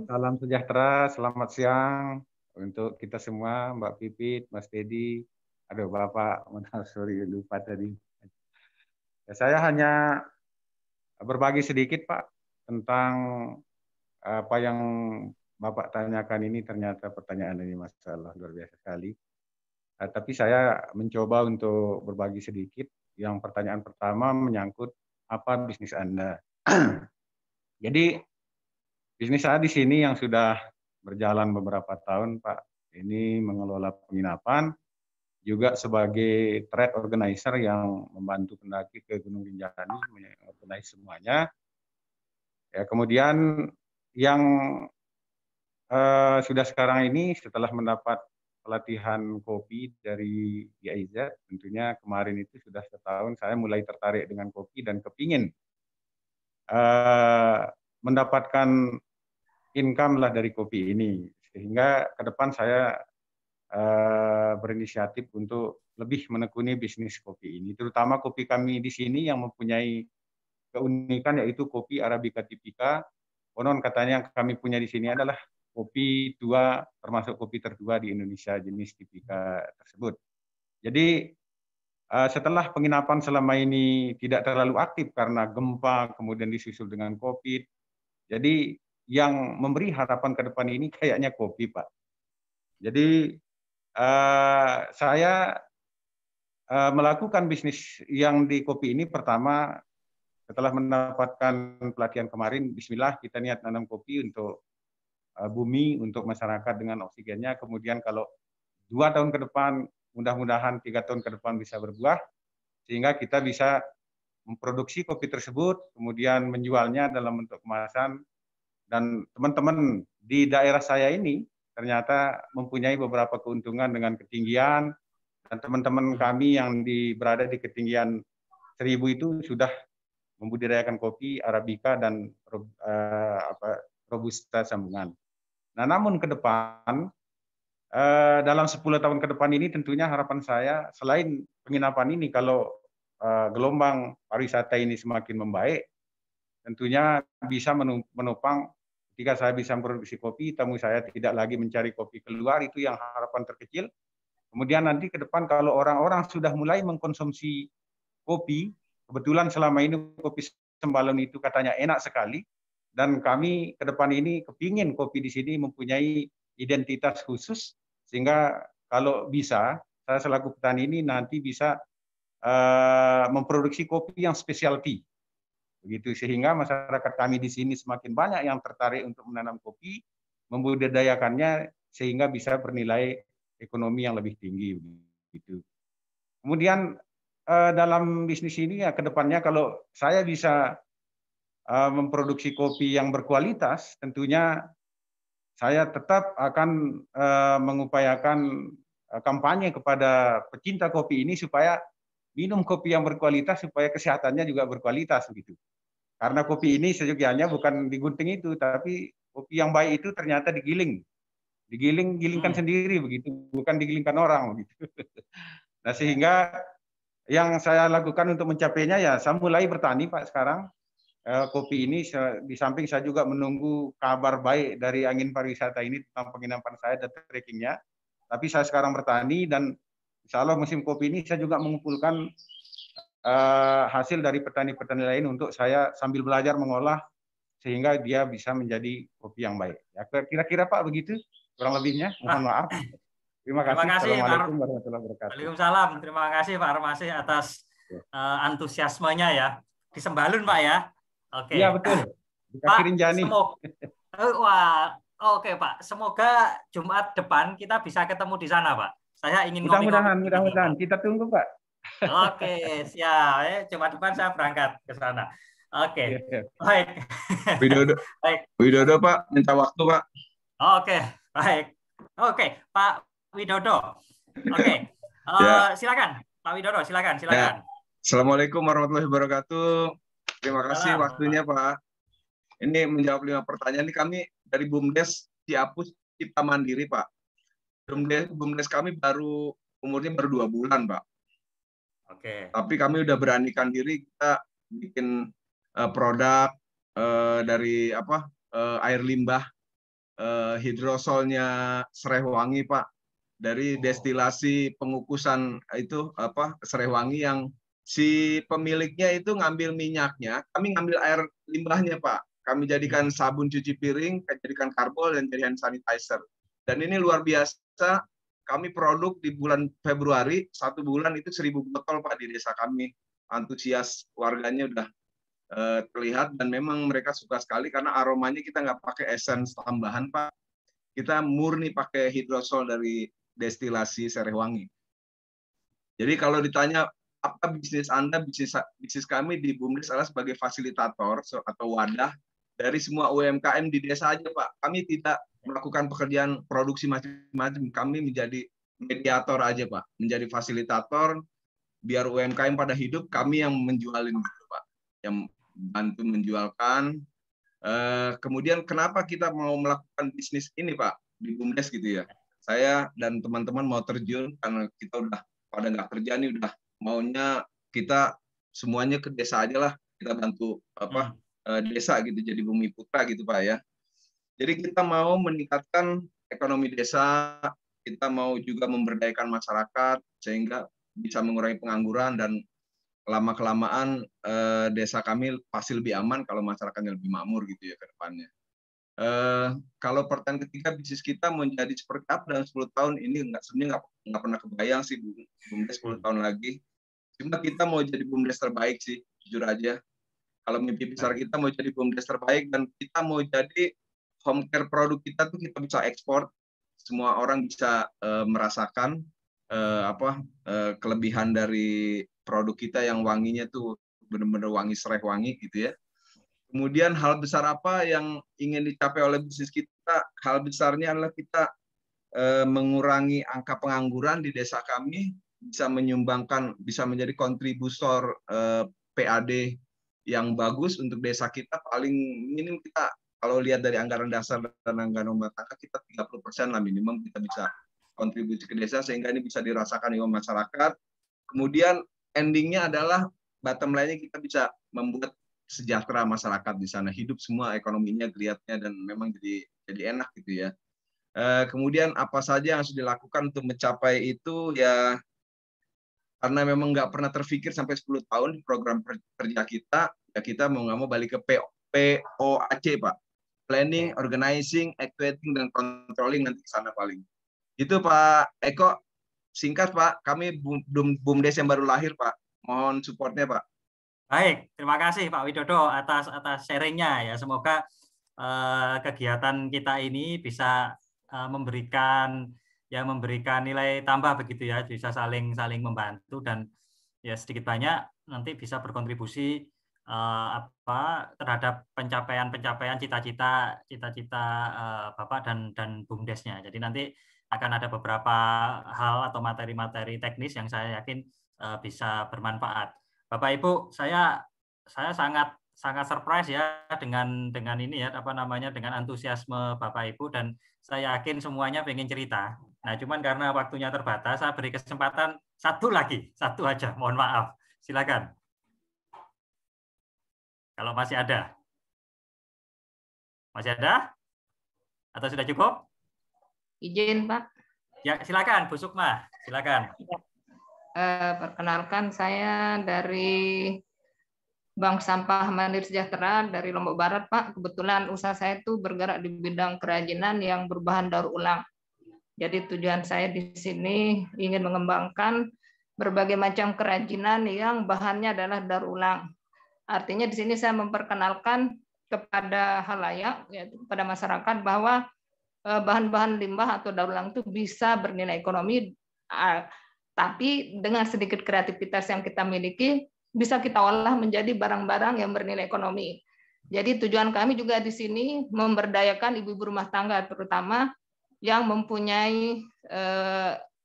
Salam sejahtera, selamat siang untuk kita semua, Mbak Pipit, Mas Dedi. Aduh Bapak, sorry lupa tadi. Ya, saya hanya berbagi sedikit Pak tentang apa yang Bapak tanyakan ini. Ternyata pertanyaan ini masalah luar biasa sekali. Tapi saya mencoba untuk berbagi sedikit. Yang pertanyaan pertama menyangkut apa bisnis Anda. Jadi bisnis saya di sini yang sudah berjalan beberapa tahun, Pak. Ini mengelola penginapan, juga sebagai trade organizer yang membantu pendaki ke Gunung Rinjani, mengorganize semuanya. Ya, kemudian yang sudah sekarang ini setelah mendapat pelatihan kopi dari GIZ, tentunya kemarin itu sudah setahun saya mulai tertarik dengan kopi dan kepingin mendapatkan income lah dari kopi ini, sehingga ke depan saya berinisiatif untuk lebih menekuni bisnis kopi ini, terutama kopi kami di sini yang mempunyai keunikan yaitu kopi Arabica Tipika. Konon katanya yang kami punya di sini adalah kopi tua, termasuk kopi tertua di Indonesia jenis Tipika tersebut. Jadi setelah penginapan selama ini tidak terlalu aktif karena gempa, kemudian disusul dengan COVID, jadi yang memberi harapan ke depan ini kayaknya kopi, Pak. Jadi saya melakukan bisnis yang di kopi ini pertama setelah mendapatkan pelatihan kemarin, bismillah kita niat nanam kopi untuk bumi, untuk masyarakat dengan oksigennya. Kemudian kalau 2 tahun ke depan, mudah-mudahan 3 tahun ke depan bisa berbuah, sehingga kita bisa memproduksi kopi tersebut, kemudian menjualnya dalam bentuk kemasan. Dan teman-teman di daerah saya ini ternyata mempunyai beberapa keuntungan dengan ketinggian, dan teman-teman kami yang berada di ketinggian 1000 itu sudah membudidayakan kopi Arabica dan Robusta sambungan. Nah, namun ke depan, dalam 10 tahun ke depan ini tentunya harapan saya selain penginapan ini, kalau gelombang pariwisata ini semakin membaik, tentunya bisa menopang ketika saya bisa memproduksi kopi, tamu saya tidak lagi mencari kopi keluar, itu yang harapan terkecil. Kemudian nanti ke depan kalau orang-orang sudah mulai mengkonsumsi kopi, kebetulan selama ini kopi Sembalun itu katanya enak sekali, dan kami ke depan ini kepingin kopi di sini mempunyai identitas khusus, sehingga kalau bisa, saya selaku petani ini nanti bisa memproduksi kopi yang specialty. Begitu, sehingga masyarakat kami di sini semakin banyak yang tertarik untuk menanam kopi, membudidayakannya, sehingga bisa bernilai ekonomi yang lebih tinggi. Begitu. Kemudian dalam bisnis ini ya ke depannya kalau saya bisa memproduksi kopi yang berkualitas, tentunya saya tetap akan mengupayakan kampanye kepada pecinta kopi ini supaya minum kopi yang berkualitas, supaya kesehatannya juga berkualitas begitu. Karena kopi ini sejujurnya bukan digunting itu, tapi kopi yang baik itu ternyata gilingkan sendiri begitu, bukan digilingkan orang begitu. Nah, sehingga yang saya lakukan untuk mencapainya ya saya mulai bertani Pak sekarang. Kopi ini di samping saya juga menunggu kabar baik dari angin pariwisata ini tentang penginapan saya dan trekkingnya. Tapi saya sekarang bertani dan insya Allah musim kopi ini saya juga mengumpulkan hasil dari petani-petani lain untuk saya sambil belajar mengolah sehingga dia bisa menjadi kopi yang baik. Ya, kira-kira Pak begitu kurang lebihnya. Mohon maaf. Terima kasih. Assalamualaikum warahmatullahi wabarakatuh. Waalaikumsalam. Terima kasih Pak Armasih atas antusiasmenya ya. Di Sembalun Pak ya. Oke. Iya betul. Di kaki Rinjani. Wah, oke Pak. Semoga Jumat depan kita bisa ketemu di sana Pak. Saya ingin mudah-mudahan kita tunggu Pak. Oke, siap. Jumat depan saya berangkat ke sana. Oke. Baik. Widodo Pak, minta waktu Pak. Oke, baik. Oke, Pak Widodo. Oke. Silakan, Pak Widodo, silakan. Ya. Assalamualaikum warahmatullahi wabarakatuh. Terima kasih waktunya Pak. Ini menjawab 5 pertanyaan. Ini kami dari BUMDes Ciapus Cipta Mandiri Pak. BUMDes kami umurnya baru 2 bulan Pak. Oke. Tapi kami udah beranikan diri kita bikin produk dari air limbah hidrosolnya Serehwangi Pak. Dari destilasi pengukusan itu Serehwangi yang si pemiliknya itu ngambil minyaknya, kami ngambil air limbahnya Pak. Kami jadikan sabun cuci piring, jadikan karbol dan jadi hand sanitizer. Dan ini luar biasa, kami produk di bulan Februari, 1 bulan itu 1000 botol Pak di desa kami. Antusias warganya udah terlihat dan memang mereka suka sekali karena aromanya kita nggak pakai essence tambahan Pak. Kita murni pakai hidrosol dari destilasi Serehwangi. Jadi kalau ditanya apa bisnis Anda, bisnis kami di BUMDes adalah sebagai fasilitator atau wadah dari semua UMKM di desa aja Pak. Kami tidak melakukan pekerjaan produksi macam-macam. Kami menjadi mediator aja Pak, menjadi fasilitator biar UMKM pada hidup, kami yang menjualin gitu Pak, yang bantu menjualkan. Kemudian kenapa kita mau melakukan bisnis ini Pak di BUMDes gitu ya? Saya dan teman-teman mau terjun karena kita udah pada nggak kerja nih, udah maunya kita semuanya ke desa aja lah, kita bantu desa gitu, jadi bumi putra gitu Pak ya. Jadi kita mau meningkatkan ekonomi desa, kita mau juga memberdayakan masyarakat sehingga bisa mengurangi pengangguran dan lama-kelamaan desa kami pasti lebih aman kalau masyarakatnya lebih makmur gitu ya ke depannya. Kalau pertanyaan ketiga, bisnis kita menjadi seperti apa dalam 10 tahun ini sebenarnya nggak pernah kebayang sih BUMDes 10 tahun lagi. Cuma kita mau jadi BUMDes terbaik sih, jujur aja. Kalau mimpi besar kita mau jadi BUMDes terbaik dan kita mau jadi home care produk kita tuh kita bisa ekspor, semua orang bisa merasakan kelebihan dari produk kita yang wanginya tuh benar-benar wangi Serehwangi gitu ya. Kemudian hal besar apa yang ingin dicapai oleh bisnis kita? Hal besarnya adalah kita mengurangi angka pengangguran di desa kami, bisa menyumbangkan, bisa menjadi kontributor PAD yang bagus untuk desa kita. Paling minim kita kalau lihat dari anggaran dasar dan anggaran rumah tangga kita 30% lah minimum kita bisa kontribusi ke desa sehingga ini bisa dirasakan oleh masyarakat. Kemudian endingnya adalah bottom line-nya kita bisa membuat sejahtera masyarakat di sana, hidup semua ekonominya, geliatnya dan memang jadi enak gitu ya. Kemudian apa saja yang harus dilakukan untuk mencapai itu ya, karena memang nggak pernah terfikir sampai 10 tahun di program kerja kita, ya kita mau nggak mau balik ke POAC Pak, planning, organizing, activating dan controlling, nanti ke sana paling. Itu Pak Eko, singkat Pak, kami BUMDes yang baru lahir Pak, mohon supportnya Pak. Baik, terima kasih Pak Widodo atas sharingnya ya. Semoga kegiatan kita ini bisa memberikan nilai tambah begitu ya, bisa saling membantu dan ya sedikit banyak nanti bisa berkontribusi terhadap pencapaian cita-cita Bapak dan BUMDesnya. Jadi nanti akan ada beberapa hal atau materi-materi teknis yang saya yakin bisa bermanfaat. Bapak Ibu, saya sangat sangat surprise ya dengan ini ya apa namanya dengan antusiasme Bapak Ibu, dan saya yakin semuanya pengen cerita. Nah, cuman karena waktunya terbatas, saya beri kesempatan satu aja. Mohon maaf. Silakan. Kalau masih ada. Masih ada? Atau sudah cukup? Izin, Pak. Ya, silakan Bu Sukma. Silakan. Perkenalkan, saya dari Bank Sampah Mandiri Sejahtera dari Lombok Barat, Pak. Kebetulan usaha saya itu bergerak di bidang kerajinan yang berbahan daur ulang. Jadi tujuan saya di sini ingin mengembangkan berbagai macam kerajinan yang bahannya adalah daur ulang. Artinya di sini saya memperkenalkan kepada halayak, yaitu kepada masyarakat, bahwa bahan-bahan limbah atau daur ulang itu bisa bernilai ekonomi, tapi dengan sedikit kreativitas yang kita miliki, bisa kita olah menjadi barang-barang yang bernilai ekonomi. Jadi tujuan kami juga di sini memberdayakan ibu-ibu rumah tangga, terutama yang mempunyai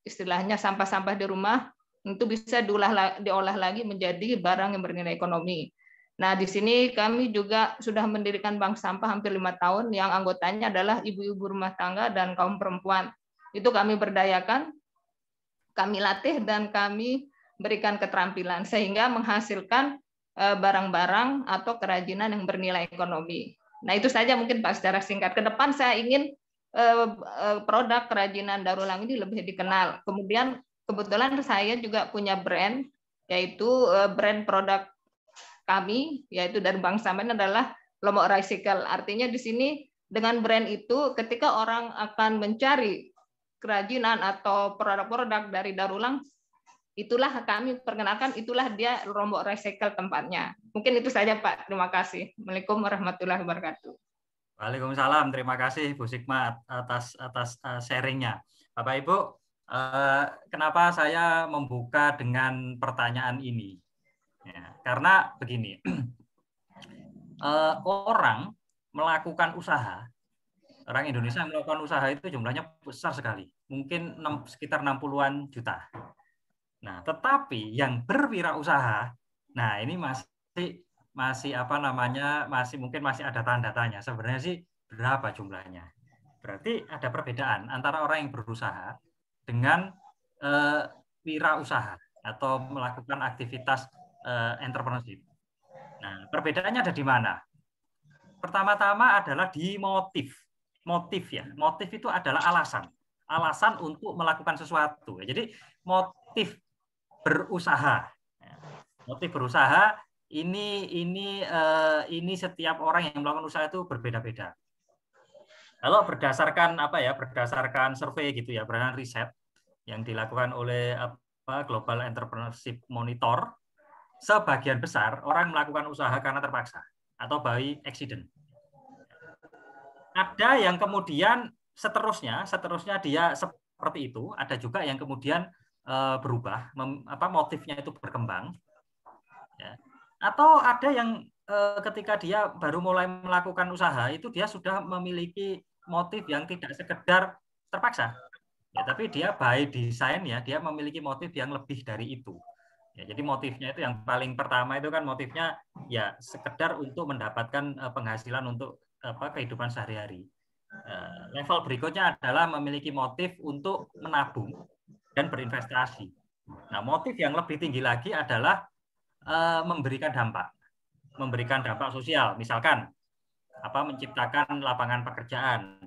istilahnya sampah-sampah di rumah, itu bisa diolah lagi menjadi barang yang bernilai ekonomi. Nah, di sini kami juga sudah mendirikan bank sampah hampir 5 tahun, yang anggotanya adalah ibu-ibu rumah tangga dan kaum perempuan. Itu kami berdayakan, kami latih, dan kami berikan keterampilan, sehingga menghasilkan barang-barang atau kerajinan yang bernilai ekonomi. Nah, itu saja mungkin Pak secara singkat. Ke depan saya ingin produk kerajinan daur ulang ini lebih dikenal. Kemudian kebetulan saya juga punya brand, yaitu brand produk kami, yaitu dari Bank Sampah ini adalah Lombok Recycle. Artinya di sini dengan brand itu, ketika orang akan mencari kerajinan atau produk-produk dari daur ulang, itulah kami perkenalkan, itulah dia Lombok Recycle tempatnya. Mungkin itu saja Pak. Terima kasih. Assalamualaikum warahmatullahi wabarakatuh. Waalaikumsalam. Terima kasih Bu Sukma atas sharingnya. Bapak Ibu, kenapa saya membuka dengan pertanyaan ini? Ya, karena begini, orang melakukan usaha, orang Indonesia melakukan usaha itu jumlahnya besar sekali, mungkin sekitar 60-an juta. Nah, tetapi yang berwirausaha, nah ini masih apa namanya, mungkin masih ada tanda tanya. Sebenarnya sih berapa jumlahnya? Berarti ada perbedaan antara orang yang berusaha dengan wirausaha atau melakukan aktivitas entrepreneurship. Nah, perbedaannya ada di mana? Pertama-tama adalah di motif. Motif ya. Motif itu adalah alasan untuk melakukan sesuatu. Jadi motif berusaha. Motif berusaha ini setiap orang yang melakukan usaha itu berbeda-beda. Kalau berdasarkan berdasarkan survei gitu ya, berdasarkan riset yang dilakukan oleh Global Entrepreneurship Monitor, sebagian besar orang melakukan usaha karena terpaksa atau by accident. Ada yang kemudian seterusnya dia seperti itu. Ada juga yang kemudian berubah, motifnya itu berkembang. Ya. Atau ada yang ketika dia baru mulai melakukan usaha itu dia sudah memiliki motif yang tidak sekedar terpaksa. Ya, tapi dia by design ya, dia memiliki motif yang lebih dari itu. Ya, jadi motifnya itu yang paling pertama itu kan motifnya ya sekedar untuk mendapatkan penghasilan untuk kehidupan sehari-hari. Level berikutnya adalah memiliki motif untuk menabung dan berinvestasi. Nah, motif yang lebih tinggi lagi adalah memberikan dampak sosial, misalkan menciptakan lapangan pekerjaan,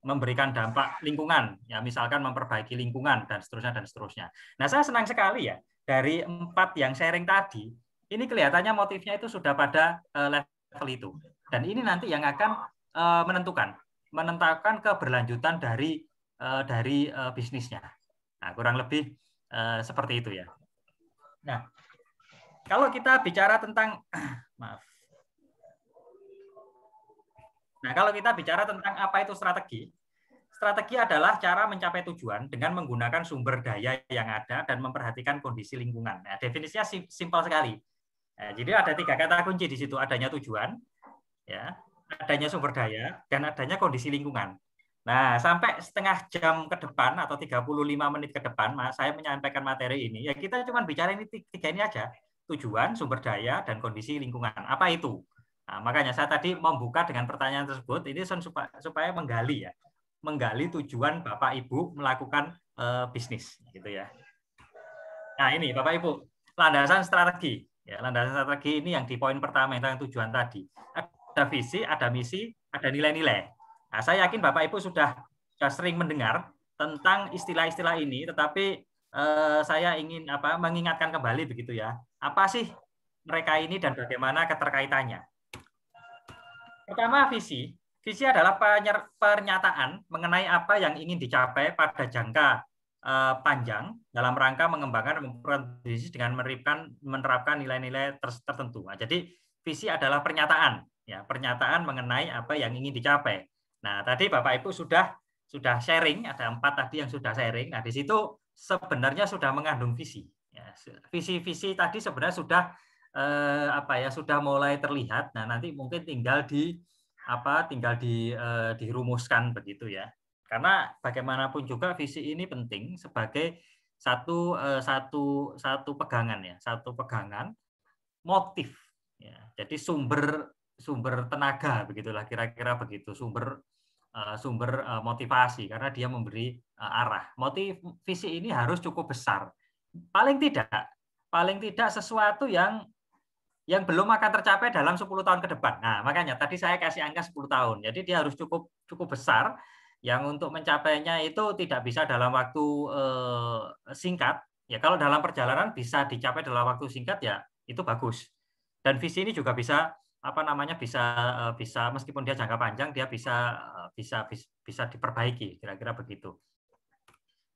memberikan dampak lingkungan, ya misalkan memperbaiki lingkungan dan seterusnya. Nah, saya senang sekali ya dari 4 yang sharing tadi, ini kelihatannya motifnya itu sudah pada level itu, dan ini nanti yang akan menentukan keberlanjutan dari bisnisnya. Nah, kurang lebih seperti itu ya. Nah, kalau kita bicara tentang kalau kita bicara tentang apa itu strategi, strategi adalah cara mencapai tujuan dengan menggunakan sumber daya yang ada dan memperhatikan kondisi lingkungan. Nah, definisinya simpel sekali. Nah, jadi ada 3 kata kunci di situ, adanya tujuan, ya, adanya sumber daya, dan adanya kondisi lingkungan. Nah, sampai setengah jam ke depan atau 35 menit ke depan, saya menyampaikan materi ini, ya kita cuma bicara ini 3 ini aja. Tujuan, sumber daya, dan kondisi lingkungan. Apa itu? Nah, makanya saya tadi membuka dengan pertanyaan tersebut ini supaya menggali tujuan Bapak Ibu melakukan bisnis gitu ya. Nah, ini Bapak Ibu, landasan strategi. Ya, landasan strategi ini yang di poin pertama yang tentang tujuan tadi. Ada visi, ada misi, ada nilai-nilai. Nah, saya yakin Bapak Ibu sudah sering mendengar tentang istilah-istilah ini, tetapi saya ingin mengingatkan kembali begitu ya. Apa sih mereka ini dan bagaimana keterkaitannya? Pertama, visi. Visi adalah pernyataan mengenai apa yang ingin dicapai pada jangka panjang dalam rangka mengembangkan dan memperkuat bisnis dengan menerapkan nilai-nilai tertentu. Nah, jadi visi adalah pernyataan, ya, pernyataan mengenai apa yang ingin dicapai. Nah, tadi Bapak Ibu sudah sharing, ada 4 tadi yang sudah sharing. Nah, di situ sebenarnya sudah mengandung visi. Ya, visi-visi tadi sebenarnya sudah sudah mulai terlihat. Nah, nanti mungkin tinggal dirumuskan begitu ya. Karena bagaimanapun juga visi ini penting sebagai satu pegangan ya, satu pegangan motif ya. Jadi sumber tenaga begitulah kira-kira begitu, sumber motivasi karena dia memberi arah. Visi ini harus cukup besar. Paling tidak sesuatu yang belum akan tercapai dalam 10 tahun ke depan. Nah, makanya tadi saya kasih angka 10 tahun. Jadi dia harus cukup besar. Yang untuk mencapainya itu tidak bisa dalam waktu singkat. Ya kalau dalam perjalanan bisa dicapai dalam waktu singkat ya itu bagus. Dan visi ini juga bisa bisa meskipun dia jangka panjang dia bisa diperbaiki kira-kira begitu.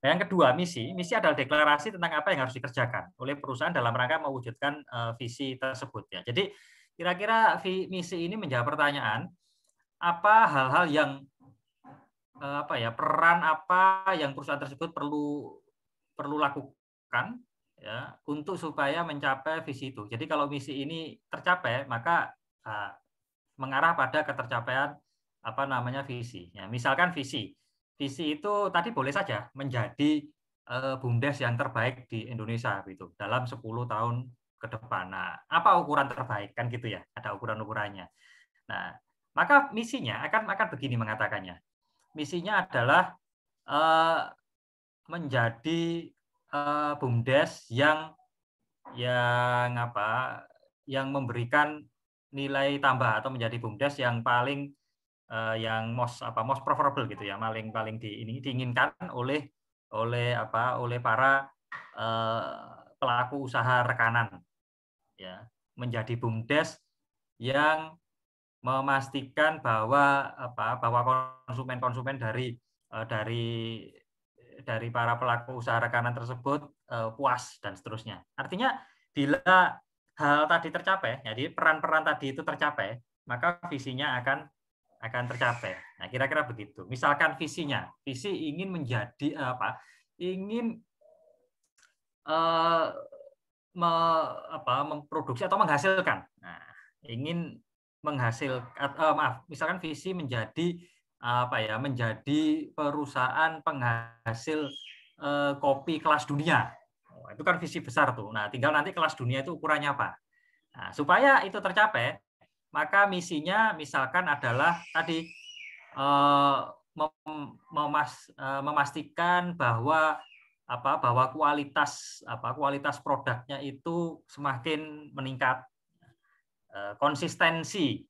Nah, yang kedua, misi adalah deklarasi tentang apa yang harus dikerjakan oleh perusahaan dalam rangka mewujudkan visi tersebut ya. Jadi kira-kira misi ini menjawab pertanyaan apa hal-hal yang peran apa yang perusahaan tersebut perlu lakukan ya untuk supaya mencapai visi itu. Jadi kalau misi ini tercapai maka mengarah pada ketercapaian visi. Ya, misalkan visi itu tadi boleh saja menjadi BUMDes yang terbaik di Indonesia gitu dalam 10 tahun ke depan. Nah, apa ukuran terbaik kan gitu ya? Ada ukuran-ukurannya. Nah, maka misinya akan begini mengatakannya. Misinya adalah menjadi BUMDes yang memberikan nilai tambah atau menjadi BUMDes yang paling most preferable gitu ya, paling diinginkan oleh para pelaku usaha rekanan ya, menjadi BUMDes yang memastikan bahwa konsumen dari para pelaku usaha rekanan tersebut puas dan seterusnya. Artinya bila hal tadi tercapai, jadi peran-peran tadi itu tercapai, maka visinya akan tercapai. Nah, kira-kira begitu. Misalkan visi ingin menjadi ingin memproduksi atau menghasilkan. Nah, ingin misalkan visi menjadi menjadi perusahaan penghasil kopi kelas dunia. Itu kan visi besar tuh. Nah, tinggal nanti kelas dunia itu ukurannya apa. Nah, supaya itu tercapai, maka misinya misalkan adalah tadi memastikan bahwa kualitas produknya itu semakin meningkat. Konsistensi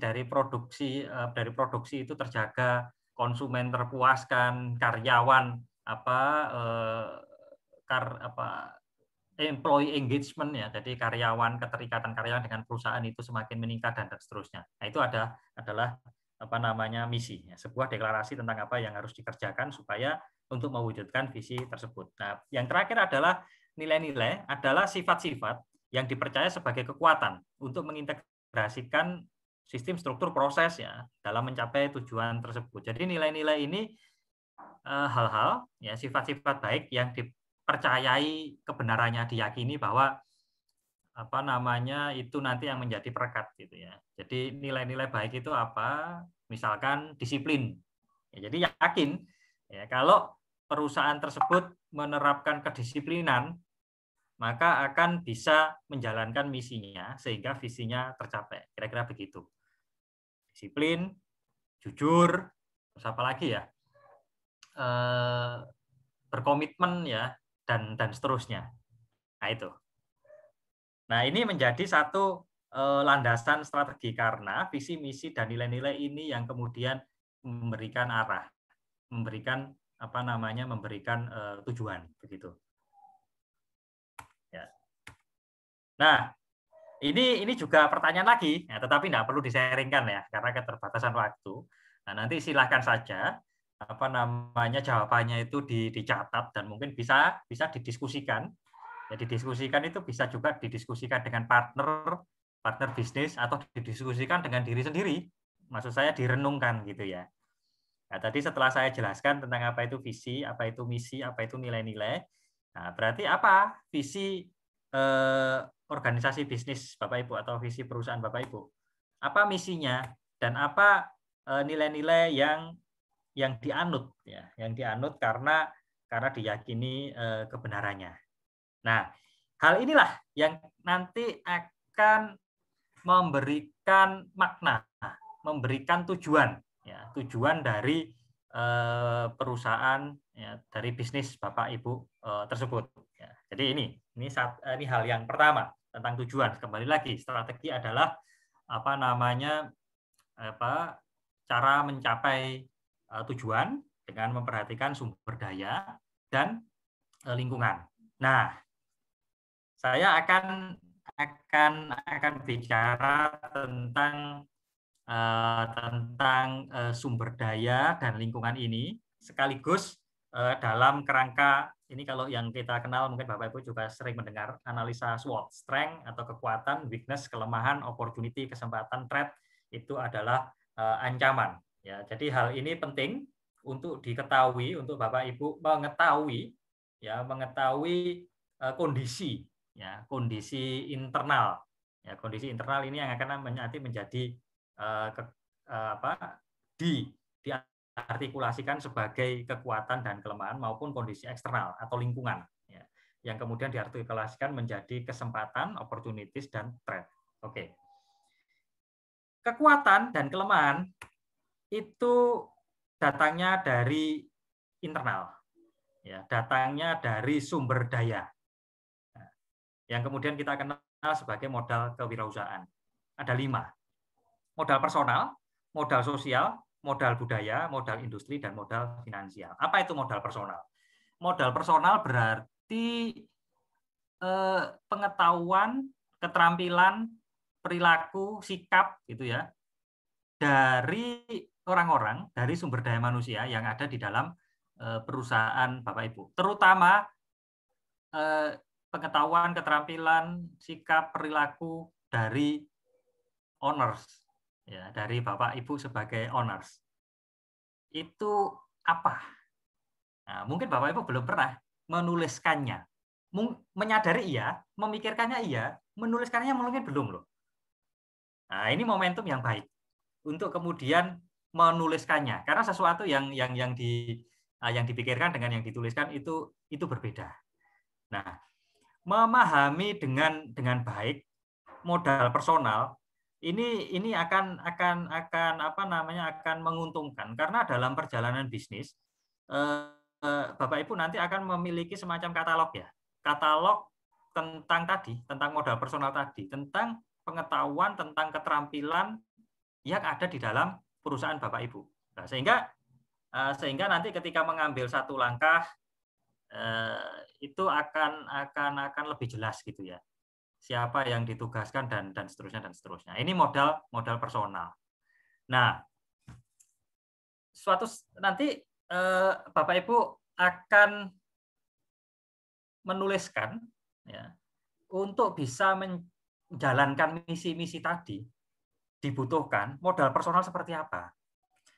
dari produksi itu terjaga, konsumen terpuaskan, karyawan employee engagement ya, jadi keterikatan karyawan dengan perusahaan itu semakin meningkat dan seterusnya. Nah, itu adalah misi ya, sebuah deklarasi tentang apa yang harus dikerjakan supaya untuk mewujudkan visi tersebut. Nah, yang terakhir adalah nilai-nilai, adalah sifat-sifat yang dipercaya sebagai kekuatan untuk mengintegrasikan sistem struktur proses ya dalam mencapai tujuan tersebut. Jadi nilai-nilai ini hal-hal ya, sifat-sifat baik yang dipercayai kebenarannya, diyakini bahwa itu nanti yang menjadi perekat gitu ya. Jadi nilai-nilai baik itu apa? Misalkan disiplin. Ya, jadi yakin ya kalau perusahaan tersebut menerapkan kedisiplinan maka akan bisa menjalankan misinya sehingga visinya tercapai. Kira-kira begitu. Disiplin, jujur, terus apa lagi ya? Berkomitmen ya, dan seterusnya. Nah itu. Nah ini menjadi satu landasan strategi karena visi, misi, dan nilai-nilai ini yang kemudian memberikan arah, memberikan memberikan tujuan begitu. Ya. Nah, ini juga pertanyaan lagi, ya, tetapi tidak perlu disaringkan ya karena keterbatasan waktu. Nah, nanti silahkan saja jawabannya itu dicatat dan mungkin bisa didiskusikan. Ya, didiskusikan itu bisa juga didiskusikan dengan partner bisnis atau didiskusikan dengan diri sendiri. Maksud saya direnungkan gitu ya. Nah, tadi setelah saya jelaskan tentang apa itu visi, apa itu misi, apa itu nilai-nilai. Nah, berarti apa visi organisasi bisnis Bapak Ibu atau visi perusahaan Bapak Ibu? Apa misinya dan apa nilai-nilai yang dianut ya, yang dianut karena diyakini kebenarannya. Nah, hal inilah yang nanti akan memberikan makna, memberikan tujuan, ya, tujuan dari perusahaan, ya, dari bisnis Bapak Ibu tersebut. Ya, jadi ini hal yang pertama tentang tujuan. Kembali lagi, strategi adalah cara mencapai tujuan dengan memperhatikan sumber daya dan lingkungan. Nah, saya akan bicara tentang sumber daya dan lingkungan ini sekaligus dalam kerangka ini, kalau yang kita kenal mungkin Bapak Ibu juga sering mendengar analisa SWOT, strength atau kekuatan, weakness, kelemahan, opportunity, kesempatan, threat, itu adalah ancaman. Ya, jadi hal ini penting untuk diketahui, untuk Bapak Ibu mengetahui kondisi, ya, kondisi internal. Ya, kondisi internal ini yang akan nanti menjadi diartikulasikan sebagai kekuatan dan kelemahan maupun kondisi eksternal atau lingkungan, ya, yang kemudian diartikulasikan menjadi kesempatan, opportunities, dan threat. Oke. Kekuatan dan kelemahan itu datangnya dari internal, ya, datangnya dari sumber daya, yang kemudian kita kenal sebagai modal kewirausahaan. Ada 5. Modal personal, modal sosial, modal budaya, modal industri, dan modal finansial. Apa itu modal personal? Modal personal berarti pengetahuan, keterampilan, perilaku, sikap, gitu ya, dari orang-orang, dari sumber daya manusia yang ada di dalam perusahaan Bapak Ibu. Terutama pengetahuan, keterampilan, sikap, perilaku dari owners, ya, dari Bapak Ibu sebagai owners. Itu apa? Nah, mungkin Bapak Ibu belum pernah menuliskannya. Menyadari iya, memikirkannya iya, menuliskannya mungkin belum loh. Nah, ini momentum yang baik untuk kemudian menuliskannya, karena sesuatu yang dipikirkan dengan yang dituliskan itu berbeda. Nah, memahami dengan baik modal personal ini akan menguntungkan, karena dalam perjalanan bisnis Bapak Ibu nanti akan memiliki semacam katalog, ya, katalog tentang modal personal tadi, tentang pengetahuan, tentang keterampilan yang ada di dalam perusahaan Bapak Ibu. Nah, sehingga nanti ketika mengambil satu langkah itu akan lebih jelas gitu ya, siapa yang ditugaskan dan seterusnya. Ini modal personal. Nah, nanti Bapak Ibu akan menuliskan, ya, untuk bisa menjalankan misi-misi tadi dibutuhkan modal personal seperti apa,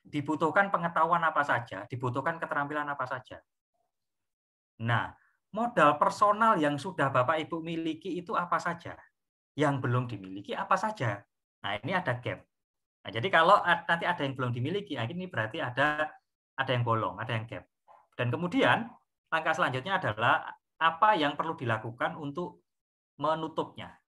dibutuhkan pengetahuan apa saja, dibutuhkan keterampilan apa saja. Nah, modal personal yang sudah Bapak Ibu miliki itu apa saja? Yang belum dimiliki apa saja? Nah, ini ada gap. Nah, jadi kalau nanti ada yang belum dimiliki, ini berarti ada yang bolong, ada yang gap. Dan kemudian langkah selanjutnya adalah apa yang perlu dilakukan untuk menutupnya.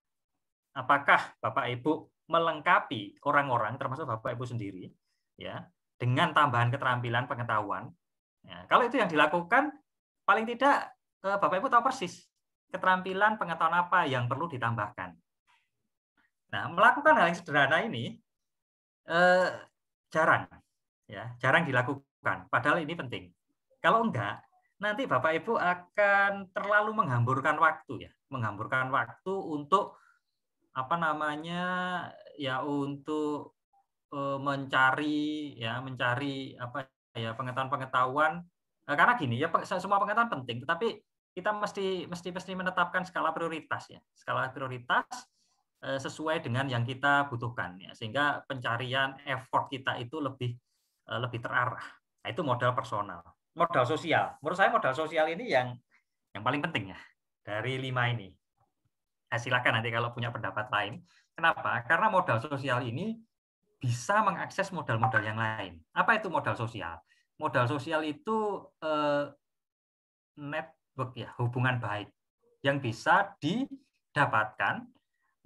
Apakah Bapak Ibu melengkapi orang-orang, termasuk Bapak Ibu sendiri, ya, dengan tambahan keterampilan pengetahuan. Ya, kalau itu yang dilakukan, paling tidak Bapak Ibu tahu persis keterampilan pengetahuan apa yang perlu ditambahkan. Nah, melakukan hal yang sederhana ini jarang, ya, jarang dilakukan. Padahal ini penting. Kalau enggak, nanti Bapak Ibu akan terlalu menghamburkan waktu, ya, menghamburkan waktu untuk apa namanya, ya, untuk mencari apa ya, pengetahuan karena gini ya, semua pengetahuan penting, tetapi kita mesti menetapkan skala prioritas, ya, skala prioritas sesuai dengan yang kita butuhkan, ya, sehingga pencarian effort kita itu lebih terarah. Nah, itu modal personal. Modal sosial, menurut saya modal sosial ini yang paling penting, ya, dari 5 ini. Nah, silakan nanti kalau punya pendapat lain. Kenapa? Karena modal sosial ini bisa mengakses modal-modal yang lain. Apa itu modal sosial? Modal sosial itu network, ya, hubungan baik yang bisa didapatkan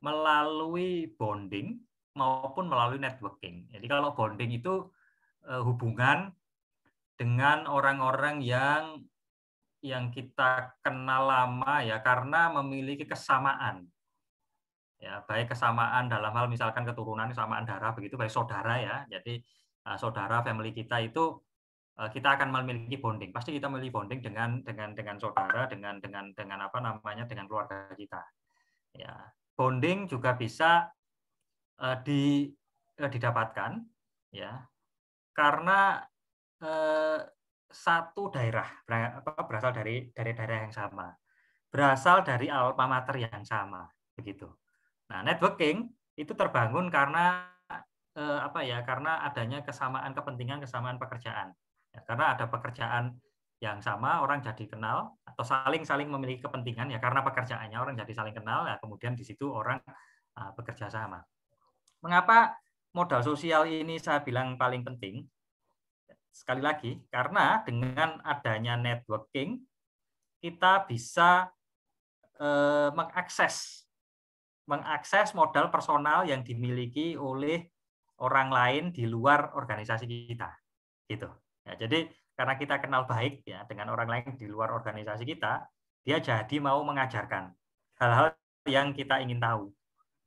melalui bonding maupun melalui networking. Jadi kalau bonding itu hubungan dengan orang-orang yang kita kenal lama, ya, karena memiliki kesamaan, ya, baik kesamaan dalam hal misalkan keturunan, kesamaan darah, begitu, baik saudara, ya. Jadi saudara, family kita itu kita akan memiliki bonding. Pasti kita memiliki bonding dengan saudara, dengan apa namanya, dengan keluarga kita. Ya, bonding juga bisa didapatkan, ya, karena satu daerah berasal dari daerah yang sama, berasal dari alma mater yang sama, begitu. Nah, networking itu terbangun karena apa ya? Karena adanya kesamaan kepentingan, kesamaan pekerjaan. Ya, karena ada pekerjaan yang sama, orang jadi kenal atau saling memiliki kepentingan, ya, karena pekerjaannya orang jadi saling kenal, ya, kemudian di situ orang bekerja sama. Mengapa modal sosial ini saya bilang paling penting? Sekali lagi, karena dengan adanya networking, kita bisa mengakses modal personal yang dimiliki oleh orang lain di luar organisasi kita, gitu. Ya, jadi karena kita kenal baik, ya, dengan orang lain di luar organisasi kita, dia jadi mau mengajarkan hal-hal yang kita ingin tahu.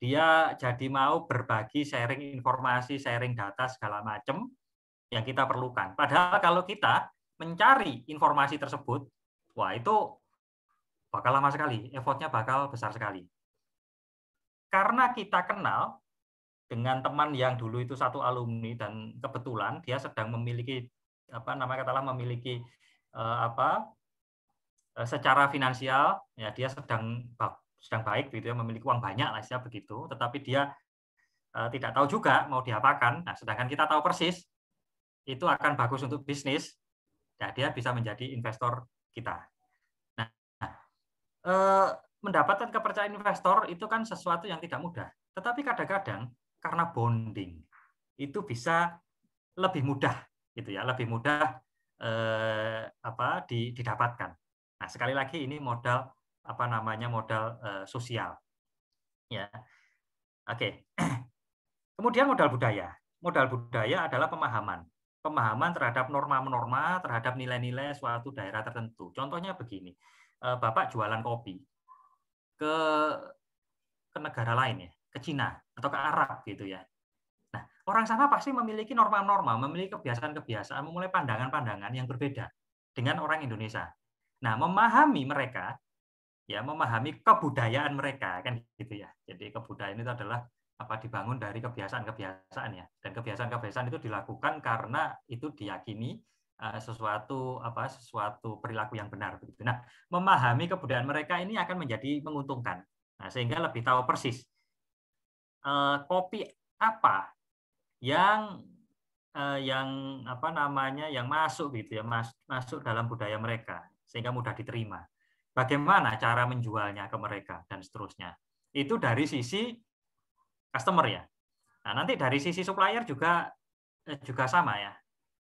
Dia jadi mau berbagi, sharing informasi, sharing data segala macam yang kita perlukan. Padahal kalau kita mencari informasi tersebut, wah, itu bakal lama sekali, effortnya bakal besar sekali. Karena kita kenal dengan teman yang dulu itu satu alumni dan kebetulan dia sedang memiliki secara finansial, ya, dia sedang baik, gitu, ya, memiliki uang banyak lah, ya, begitu. Tetapi dia tidak tahu juga mau diapakan. Nah, sedangkan kita tahu persis itu akan bagus untuk bisnis, ya, dia bisa menjadi investor kita. Nah, mendapatkan kepercayaan investor itu kan sesuatu yang tidak mudah. Tetapi kadang-kadang karena bonding itu bisa lebih mudah, gitu, ya, lebih mudah didapatkan. Nah, sekali lagi ini modal modal sosial, ya. Oke. Kemudian modal budaya. Modal budaya adalah pemahaman terhadap norma-norma, terhadap nilai-nilai suatu daerah tertentu. Contohnya begini, Bapak jualan kopi ke negara lain, ya, ke Cina atau ke Arab, gitu, ya. Nah, orang sana pasti memiliki norma-norma, memiliki kebiasaan-kebiasaan, memulai pandangan-pandangan yang berbeda dengan orang Indonesia. Nah, memahami mereka, ya, memahami kebudayaan mereka, kan, gitu, ya. Jadi kebudayaan itu adalah dibangun dari kebiasaan-kebiasaan, ya, dan kebiasaan-kebiasaan itu dilakukan karena itu diyakini sesuatu perilaku yang benar, begitu. Nah, memahami kebudayaan mereka ini akan menjadi menguntungkan. Nah, sehingga lebih tahu persis kopi apa yang masuk, gitu, ya, masuk dalam budaya mereka sehingga mudah diterima. Bagaimana cara menjualnya ke mereka dan seterusnya. Itu dari sisi customer, ya. Nah, nanti dari sisi supplier juga sama, ya.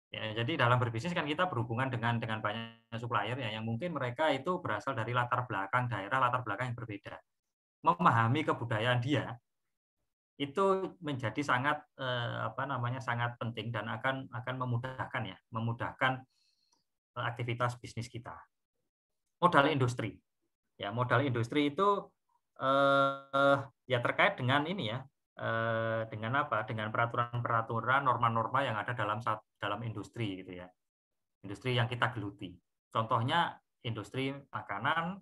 Ya, jadi dalam berbisnis kan kita berhubungan dengan banyak supplier ya, yang mungkin mereka itu berasal dari latar belakang daerah, latar belakang yang berbeda. Memahami kebudayaan dia itu menjadi sangat sangat penting dan akan memudahkan aktivitas bisnis kita. Modal industri. Ya, modal industri itu ya terkait dengan ini ya, dengan apa? Dengan peraturan-peraturan, norma-norma yang ada dalam industri gitu ya. Industri yang kita geluti. Contohnya industri makanan,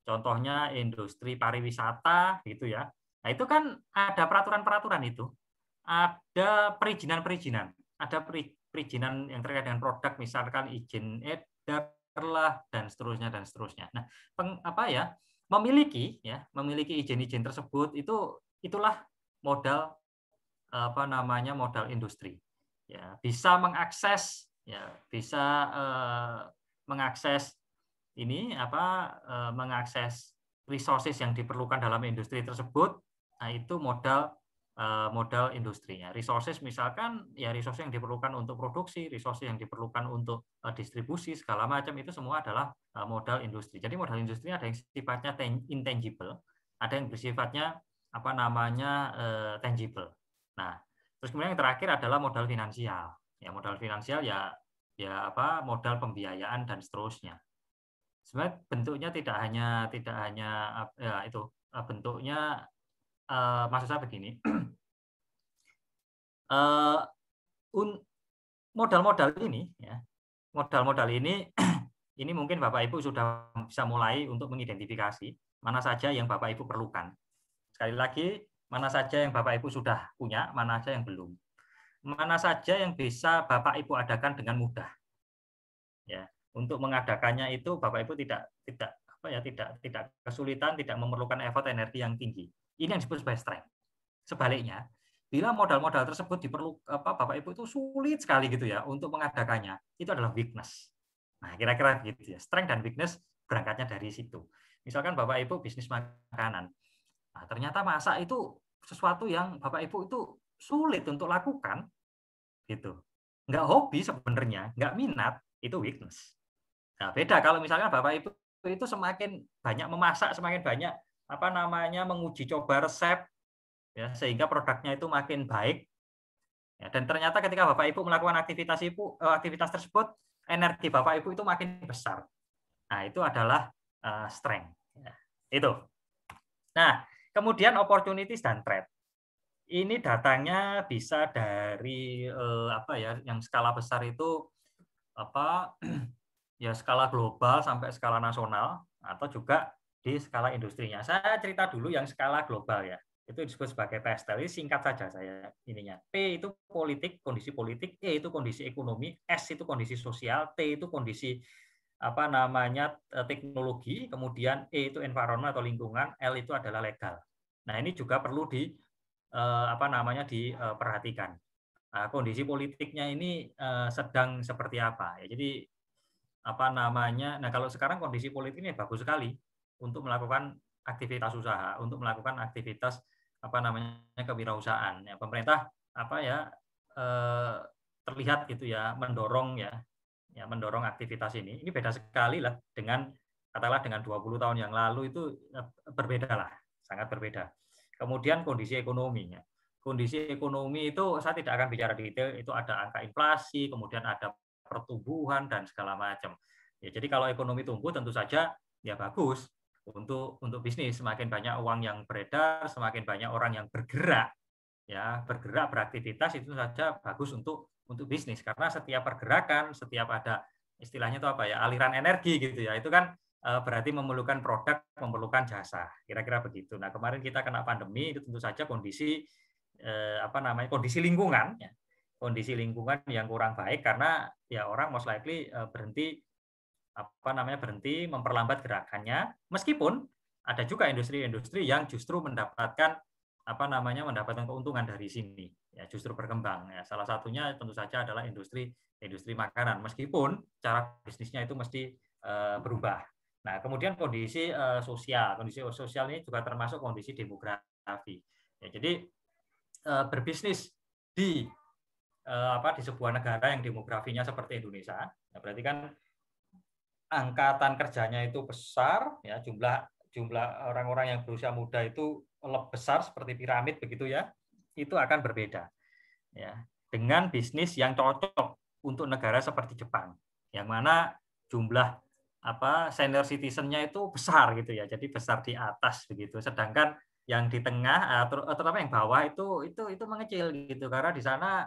contohnya industri pariwisata gitu ya. Nah, itu kan ada peraturan-peraturan itu. Ada perizinan-perizinan, ada perizinan yang terkait dengan produk, misalkan izin edar lah dan seterusnya dan seterusnya. Nah, memiliki izin-izin tersebut itulah modal modal industri. Ya, bisa mengakses mengakses resources yang diperlukan dalam industri tersebut. Nah, itu modal industrinya. Resources misalkan ya resources yang diperlukan untuk produksi, resources yang diperlukan untuk distribusi segala macam, itu semua adalah modal industri. Jadi modal industri ada yang sifatnya intangible, ada yang bersifatnya tangible. Nah, terus kemudian yang terakhir adalah modal finansial. Ya, modal finansial modal pembiayaan dan seterusnya. Sebenarnya bentuknya tidak hanya bentuknya maksud saya begini. Modal-modal ini ya, modal-modal ini mungkin Bapak Ibu sudah bisa mulai untuk mengidentifikasi mana saja yang Bapak Ibu perlukan. Sekali lagi, mana saja yang Bapak Ibu sudah punya, mana saja yang belum. Mana saja yang bisa Bapak Ibu adakan dengan mudah. Ya, untuk mengadakannya itu Bapak Ibu tidak kesulitan, tidak memerlukan effort energi yang tinggi. Ini yang disebut sebagai strength. Sebaliknya, bila modal-modal tersebut Bapak Ibu itu sulit sekali gitu ya untuk mengadakannya, itu adalah weakness. Nah, kira-kira begitu ya. Strength dan weakness berangkatnya dari situ. Misalkan Bapak Ibu bisnis makanan. Nah, ternyata masak itu sesuatu yang Bapak Ibu itu sulit untuk lakukan gitu. Nggak hobi sebenarnya, nggak minat, itu weakness. Nah, beda kalau misalnya Bapak Ibu itu semakin banyak memasak, semakin banyak menguji coba resep ya, sehingga produknya itu makin baik. Ya, dan ternyata ketika Bapak Ibu melakukan aktivitas tersebut, energi Bapak Ibu itu makin besar. Nah, itu adalah strength. Ya, itu. Nah, kemudian opportunities dan threat. Ini datangnya bisa dari yang skala besar itu ya skala global sampai skala nasional atau juga di skala industrinya. Saya cerita dulu yang skala global ya. Itu disebut sebagai PSTL. Ini singkat saja saya ininya. P itu politik, kondisi politik, E itu kondisi ekonomi, S itu kondisi sosial, T itu kondisi teknologi, kemudian E itu environment atau lingkungan, L itu adalah legal. Nah, ini juga perlu diperhatikan. Nah, kondisi politiknya ini sedang seperti apa ya. Jadi nah kalau sekarang kondisi politik ini bagus sekali untuk melakukan aktivitas usaha, untuk melakukan aktivitas kewirausahaan. Ya, pemerintah terlihat gitu ya mendorong aktivitas ini. Ini beda sekali lah dengan 20 tahun yang lalu, itu berbeda lah, sangat berbeda. Kemudian kondisi ekonomi ya. Kondisi ekonomi itu saya tidak akan bicara detail, itu ada angka inflasi, kemudian ada pertumbuhan dan segala macam. Ya, jadi kalau ekonomi tumbuh tentu saja ya bagus untuk bisnis, semakin banyak uang yang beredar, semakin banyak orang yang bergerak beraktivitas, itu saja bagus untuk bisnis, karena setiap pergerakan, setiap ada istilahnya itu aliran energi gitu ya, itu kan berarti memerlukan produk, memerlukan jasa, kira-kira begitu. Nah, kemarin kita kena pandemi, itu tentu saja kondisi kondisi lingkungan ya. Kondisi lingkungan yang kurang baik, karena ya orang most likely berhenti memperlambat gerakannya, meskipun ada juga industri-industri yang justru mendapatkan keuntungan dari sini ya, justru berkembang ya. Salah satunya tentu saja adalah industri makanan, meskipun cara bisnisnya itu mesti berubah. Nah, kemudian kondisi sosial ini juga termasuk kondisi demografi ya. Jadi berbisnis di di sebuah negara yang demografinya seperti Indonesia, ya berarti kan angkatan kerjanya itu besar, ya jumlah orang-orang yang berusia muda itu lebih besar seperti piramid begitu ya, itu akan berbeda ya dengan bisnis yang cocok untuk negara seperti Jepang, yang mana jumlah senior citizen-nya itu besar gitu ya, jadi besar di atas begitu, sedangkan yang di tengah terutama yang bawah itu mengecil gitu, karena di sana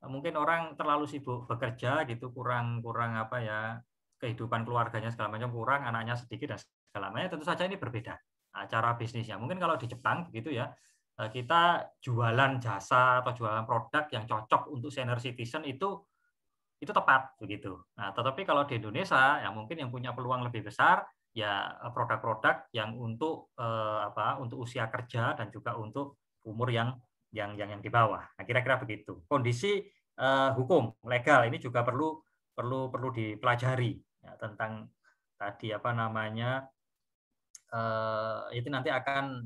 mungkin orang terlalu sibuk bekerja gitu, kurang kehidupan keluarganya segala macam kurang, anaknya sedikit dan segala macam. Tentu saja ini berbeda cara bisnisnya. Mungkin kalau di Jepang begitu ya, kita jualan jasa atau jualan produk yang cocok untuk senior citizen itu tepat begitu. Nah, tetapi kalau di Indonesia ya mungkin yang punya peluang lebih besar ya produk-produk yang untuk untuk usia kerja dan juga untuk umur yang di bawah. Nah, kira-kira begitu. Kondisi hukum legal ini juga perlu dipelajari ya, tentang tadi itu nanti akan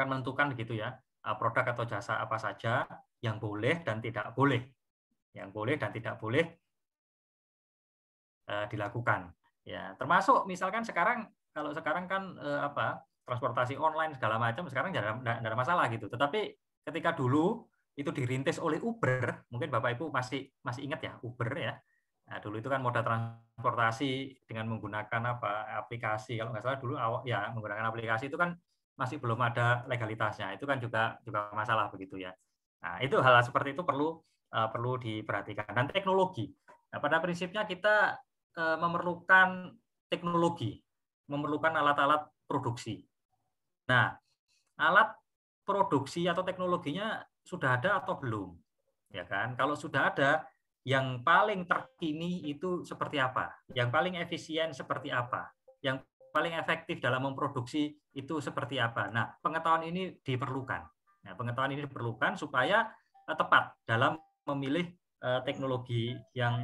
menentukan gitu ya, produk atau jasa apa saja yang boleh dan tidak boleh. Yang boleh dan tidak boleh dilakukan. Ya, termasuk misalkan kalau sekarang kan transportasi online segala macam sekarang tidak ada masalah gitu. Tetapi ketika dulu itu dirintis oleh Uber, mungkin Bapak Ibu masih ingat ya Uber ya. Nah, dulu itu kan moda transportasi dengan menggunakan aplikasi. Kalau nggak salah dulu ya menggunakan aplikasi itu kan masih belum ada legalitasnya. Itu kan juga masalah begitu ya. Nah, itu hal seperti itu perlu diperhatikan. Dan teknologi. Nah, pada prinsipnya kita memerlukan teknologi, memerlukan alat-alat produksi. Nah, alat produksi atau teknologinya sudah ada atau belum? Ya kan? Kalau sudah ada, yang paling terkini itu seperti apa? Yang paling efisien seperti apa? Yang paling efektif dalam memproduksi itu seperti apa? Nah, pengetahuan ini diperlukan. Nah, pengetahuan ini diperlukan supaya tepat dalam memilih teknologi yang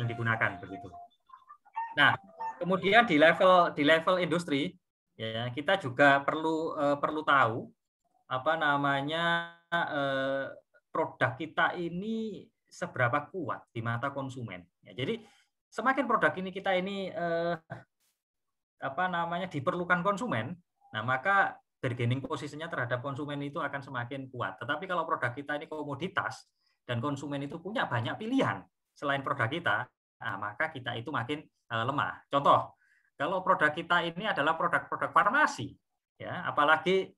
digunakan begitu. Nah, kemudian di level industri ya kita juga perlu tahu produk kita ini seberapa kuat di mata konsumen. Ya, jadi semakin produk kita ini diperlukan konsumen, nah maka bargaining posisinya terhadap konsumen itu akan semakin kuat. Tetapi kalau produk kita ini komoditas dan konsumen itu punya banyak pilihan selain produk kita, nah, maka kita itu makin lemah. Contoh, kalau produk kita ini adalah produk-produk farmasi, ya, apalagi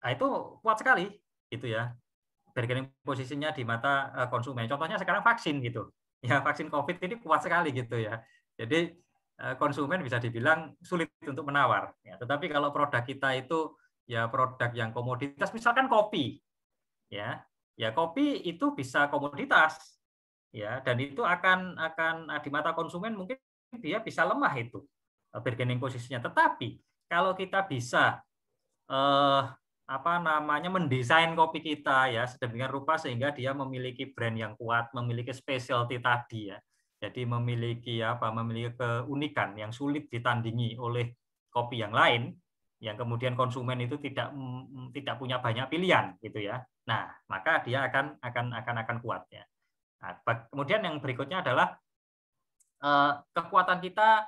itu kuat sekali, gitu ya, bargaining posisinya di mata konsumen. Contohnya sekarang vaksin, gitu, ya, vaksin COVID ini kuat sekali, gitu ya. Jadi konsumen bisa dibilang sulit untuk menawar. Ya, tetapi kalau produk kita itu ya produk yang komoditas, misalkan kopi, ya kopi itu bisa komoditas, ya, dan itu akan di mata konsumen mungkin dia bisa lemah itu bargaining posisinya. Tetapi kalau kita bisa mendesain kopi kita ya sedemikian rupa sehingga dia memiliki brand yang kuat, memiliki specialty tadi ya. Jadi memiliki keunikan yang sulit ditandingi oleh kopi yang lain, yang kemudian konsumen itu tidak punya banyak pilihan gitu ya. Nah, maka dia akan kuat ya. Nah, kemudian yang berikutnya adalah kekuatan kita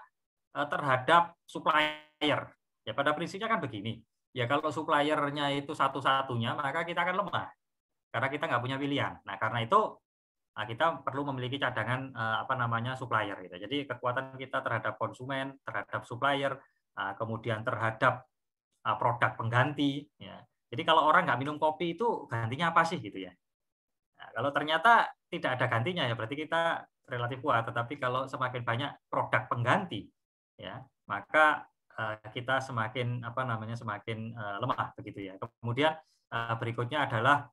terhadap supplier. Ya pada prinsipnya kan begini. Ya kalau suppliernya itu satu-satunya, maka kita akan lemah karena kita nggak punya pilihan. Nah, karena itu kita perlu memiliki cadangan supplier gitu. Jadi kekuatan kita terhadap konsumen, terhadap supplier, kemudian terhadap produk pengganti ya. Jadi kalau orang nggak minum kopi itu gantinya apa sih gitu ya. Nah, kalau ternyata tidak ada gantinya ya berarti kita relatif kuat, tetapi kalau semakin banyak produk pengganti ya, maka kita semakin lemah begitu ya. Kemudian berikutnya adalah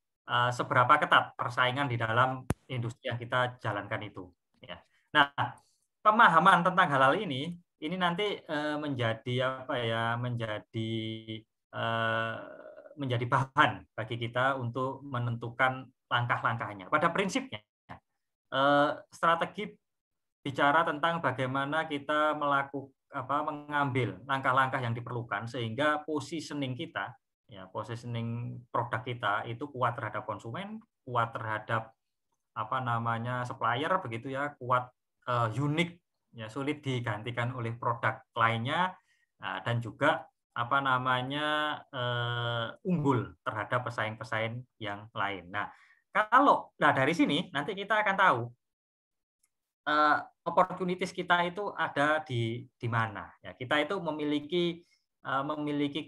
seberapa ketat persaingan di dalam industri yang kita jalankan itu. Ya. Nah, pemahaman tentang hal-hal ini nanti menjadi bahan bagi kita untuk menentukan langkah-langkahnya. Pada prinsipnya, strategi bicara tentang bagaimana kita mengambil langkah-langkah yang diperlukan sehingga positioning kita, ya, positioning produk kita itu kuat terhadap konsumen, kuat terhadap apa namanya supplier begitu ya, kuat, unik ya, sulit digantikan oleh produk lainnya, dan juga apa namanya unggul terhadap pesaing-pesaing yang lain. Nah, dari sini nanti kita akan tahu opportunities kita itu ada di mana. Ya, kita itu memiliki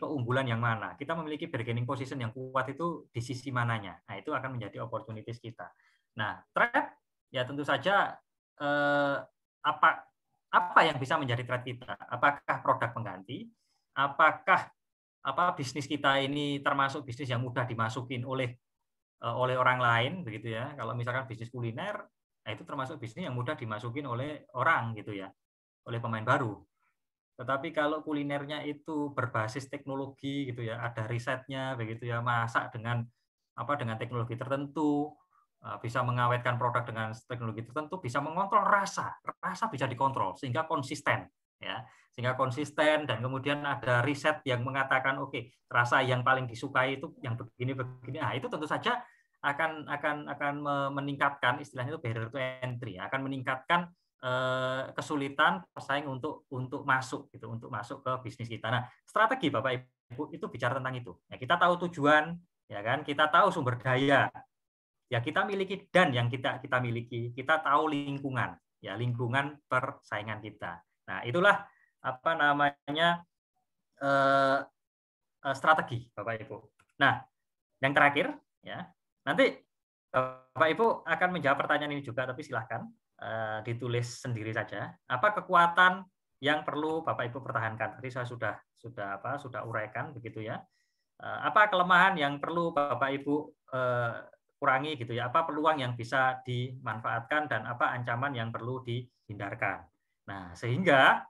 keunggulan yang mana. Kita memiliki bargaining position yang kuat itu di sisi mananya. Nah, itu akan menjadi opportunities kita. Nah, threat ya tentu saja apa yang bisa menjadi threat kita? Apakah produk pengganti? Apakah bisnis kita ini termasuk bisnis yang mudah dimasukin oleh orang lain begitu ya? Kalau misalkan bisnis kuliner, nah itu termasuk bisnis yang mudah dimasukin oleh orang gitu ya, oleh pemain baru. Tetapi kalau kulinernya itu berbasis teknologi gitu ya, ada risetnya begitu ya, masak dengan teknologi tertentu, bisa mengawetkan produk dengan teknologi tertentu, bisa mengontrol rasa bisa dikontrol sehingga konsisten ya, dan kemudian ada riset yang mengatakan oke, rasa yang paling disukai itu yang begini. Nah, itu tentu saja akan meningkatkan, istilahnya itu barrier to entry, akan meningkatkan kesulitan pesaing untuk masuk gitu, untuk masuk ke bisnis kita. Nah, strategi Bapak Ibu itu bicara tentang itu. Ya, kita tahu tujuan, ya kan? Kita tahu sumber daya, ya kita miliki, dan yang kita miliki, kita tahu lingkungan, ya lingkungan persaingan kita. Nah, itulah apa namanya strategi Bapak Ibu. Nah, yang terakhir, ya nanti Bapak Ibu akan menjawab pertanyaan ini juga, tapi silahkan ditulis sendiri saja. Apa kekuatan yang perlu Bapak Ibu pertahankan? Tadi saya sudah uraikan begitu ya. Apa kelemahan yang perlu Bapak Ibu kurangi gitu ya? Apa peluang yang bisa dimanfaatkan dan apa ancaman yang perlu dihindarkan? Nah, sehingga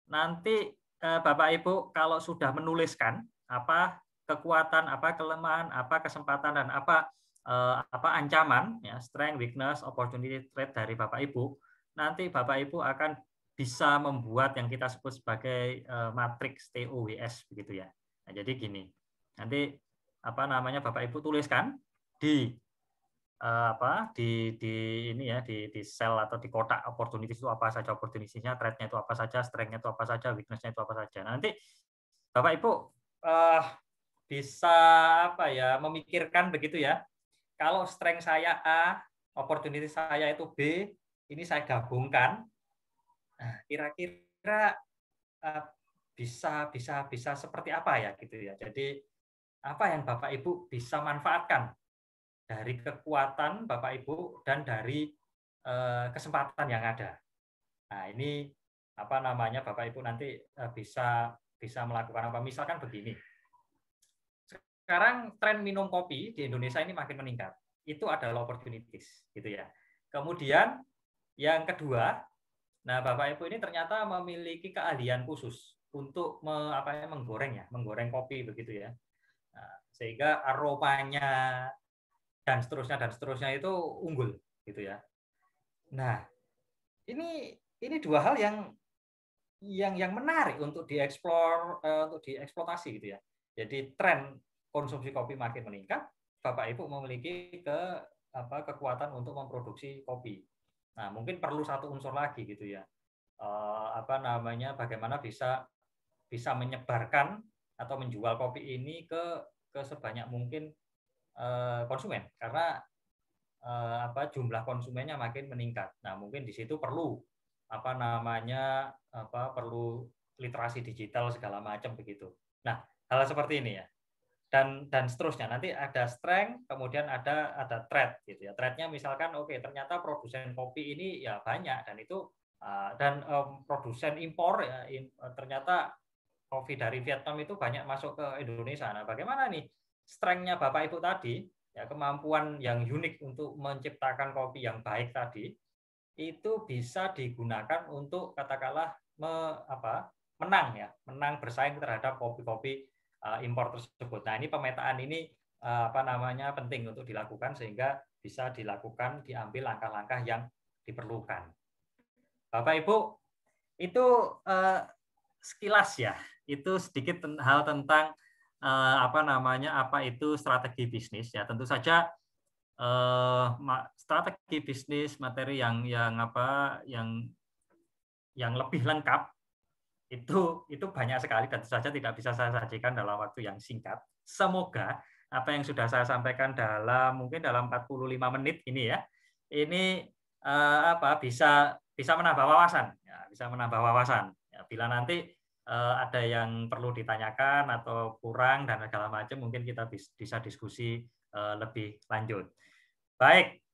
nanti Bapak Ibu kalau sudah menuliskan apa kekuatan, apa kelemahan, apa kesempatan, dan apa ancaman, ya, strength, weakness, opportunity, threat dari Bapak Ibu, nanti Bapak Ibu akan bisa membuat yang kita sebut sebagai matriks TOWS begitu ya. Nah, jadi gini, nanti apa namanya Bapak Ibu tuliskan di ini ya, di sel atau di kotak opportunities itu apa saja opportunitiesnya, threat-nya itu apa saja, strength-nya itu apa saja, weakness-nya itu apa saja. Nanti Bapak Ibu bisa memikirkan begitu ya. Kalau strength saya A, opportunity saya itu B, ini saya gabungkan, kira-kira bisa seperti apa ya gitu ya. Jadi apa yang Bapak Ibu bisa manfaatkan dari kekuatan Bapak Ibu dan dari kesempatan yang ada. Nah, ini apa namanya Bapak Ibu nanti bisa melakukan apa? Misalkan begini. Sekarang tren minum kopi di Indonesia ini makin meningkat. Itu adalah opportunities, gitu ya. Kemudian yang kedua, nah Bapak Ibu ini ternyata memiliki keahlian khusus untuk menggoreng kopi begitu ya. Nah, sehingga aromanya dan seterusnya itu unggul, gitu ya. Nah, ini dua hal yang menarik untuk dieksploitasi gitu ya. Jadi tren konsumsi kopi makin meningkat, Bapak Ibu memiliki kekuatan untuk memproduksi kopi. Nah, mungkin perlu satu unsur lagi gitu ya. Bagaimana bisa menyebarkan atau menjual kopi ini ke sebanyak mungkin konsumen, karena jumlah konsumennya makin meningkat. Nah, mungkin di situ perlu perlu literasi digital segala macam begitu. Nah, hal seperti ini ya. Dan seterusnya, nanti ada strength, kemudian ada threat gitu ya. Threatnya misalkan ternyata produsen kopi ini ya banyak, dan itu produsen impor ya, ternyata kopi dari Vietnam itu banyak masuk ke Indonesia. Nah, bagaimana nih strength-nya Bapak Ibu tadi, ya kemampuan yang unik untuk menciptakan kopi yang baik tadi, itu bisa digunakan untuk katakanlah menang bersaing terhadap kopi-kopi impor tersebut. Nah, ini pemetaan ini penting untuk dilakukan sehingga bisa diambil langkah-langkah yang diperlukan. Bapak Ibu, itu sekilas ya, itu sedikit hal tentang apa itu strategi bisnis ya. Tentu saja strategi bisnis, materi yang lebih lengkap itu banyak sekali dan tentu saja tidak bisa saya sajikan dalam waktu yang singkat. Semoga apa yang sudah saya sampaikan mungkin dalam 45 menit ini ya, ini bisa menambah wawasan, ya, bisa menambah wawasan. Ya, bila nanti ada yang perlu ditanyakan atau kurang dan segala macam, mungkin kita bisa diskusi lebih lanjut. Baik,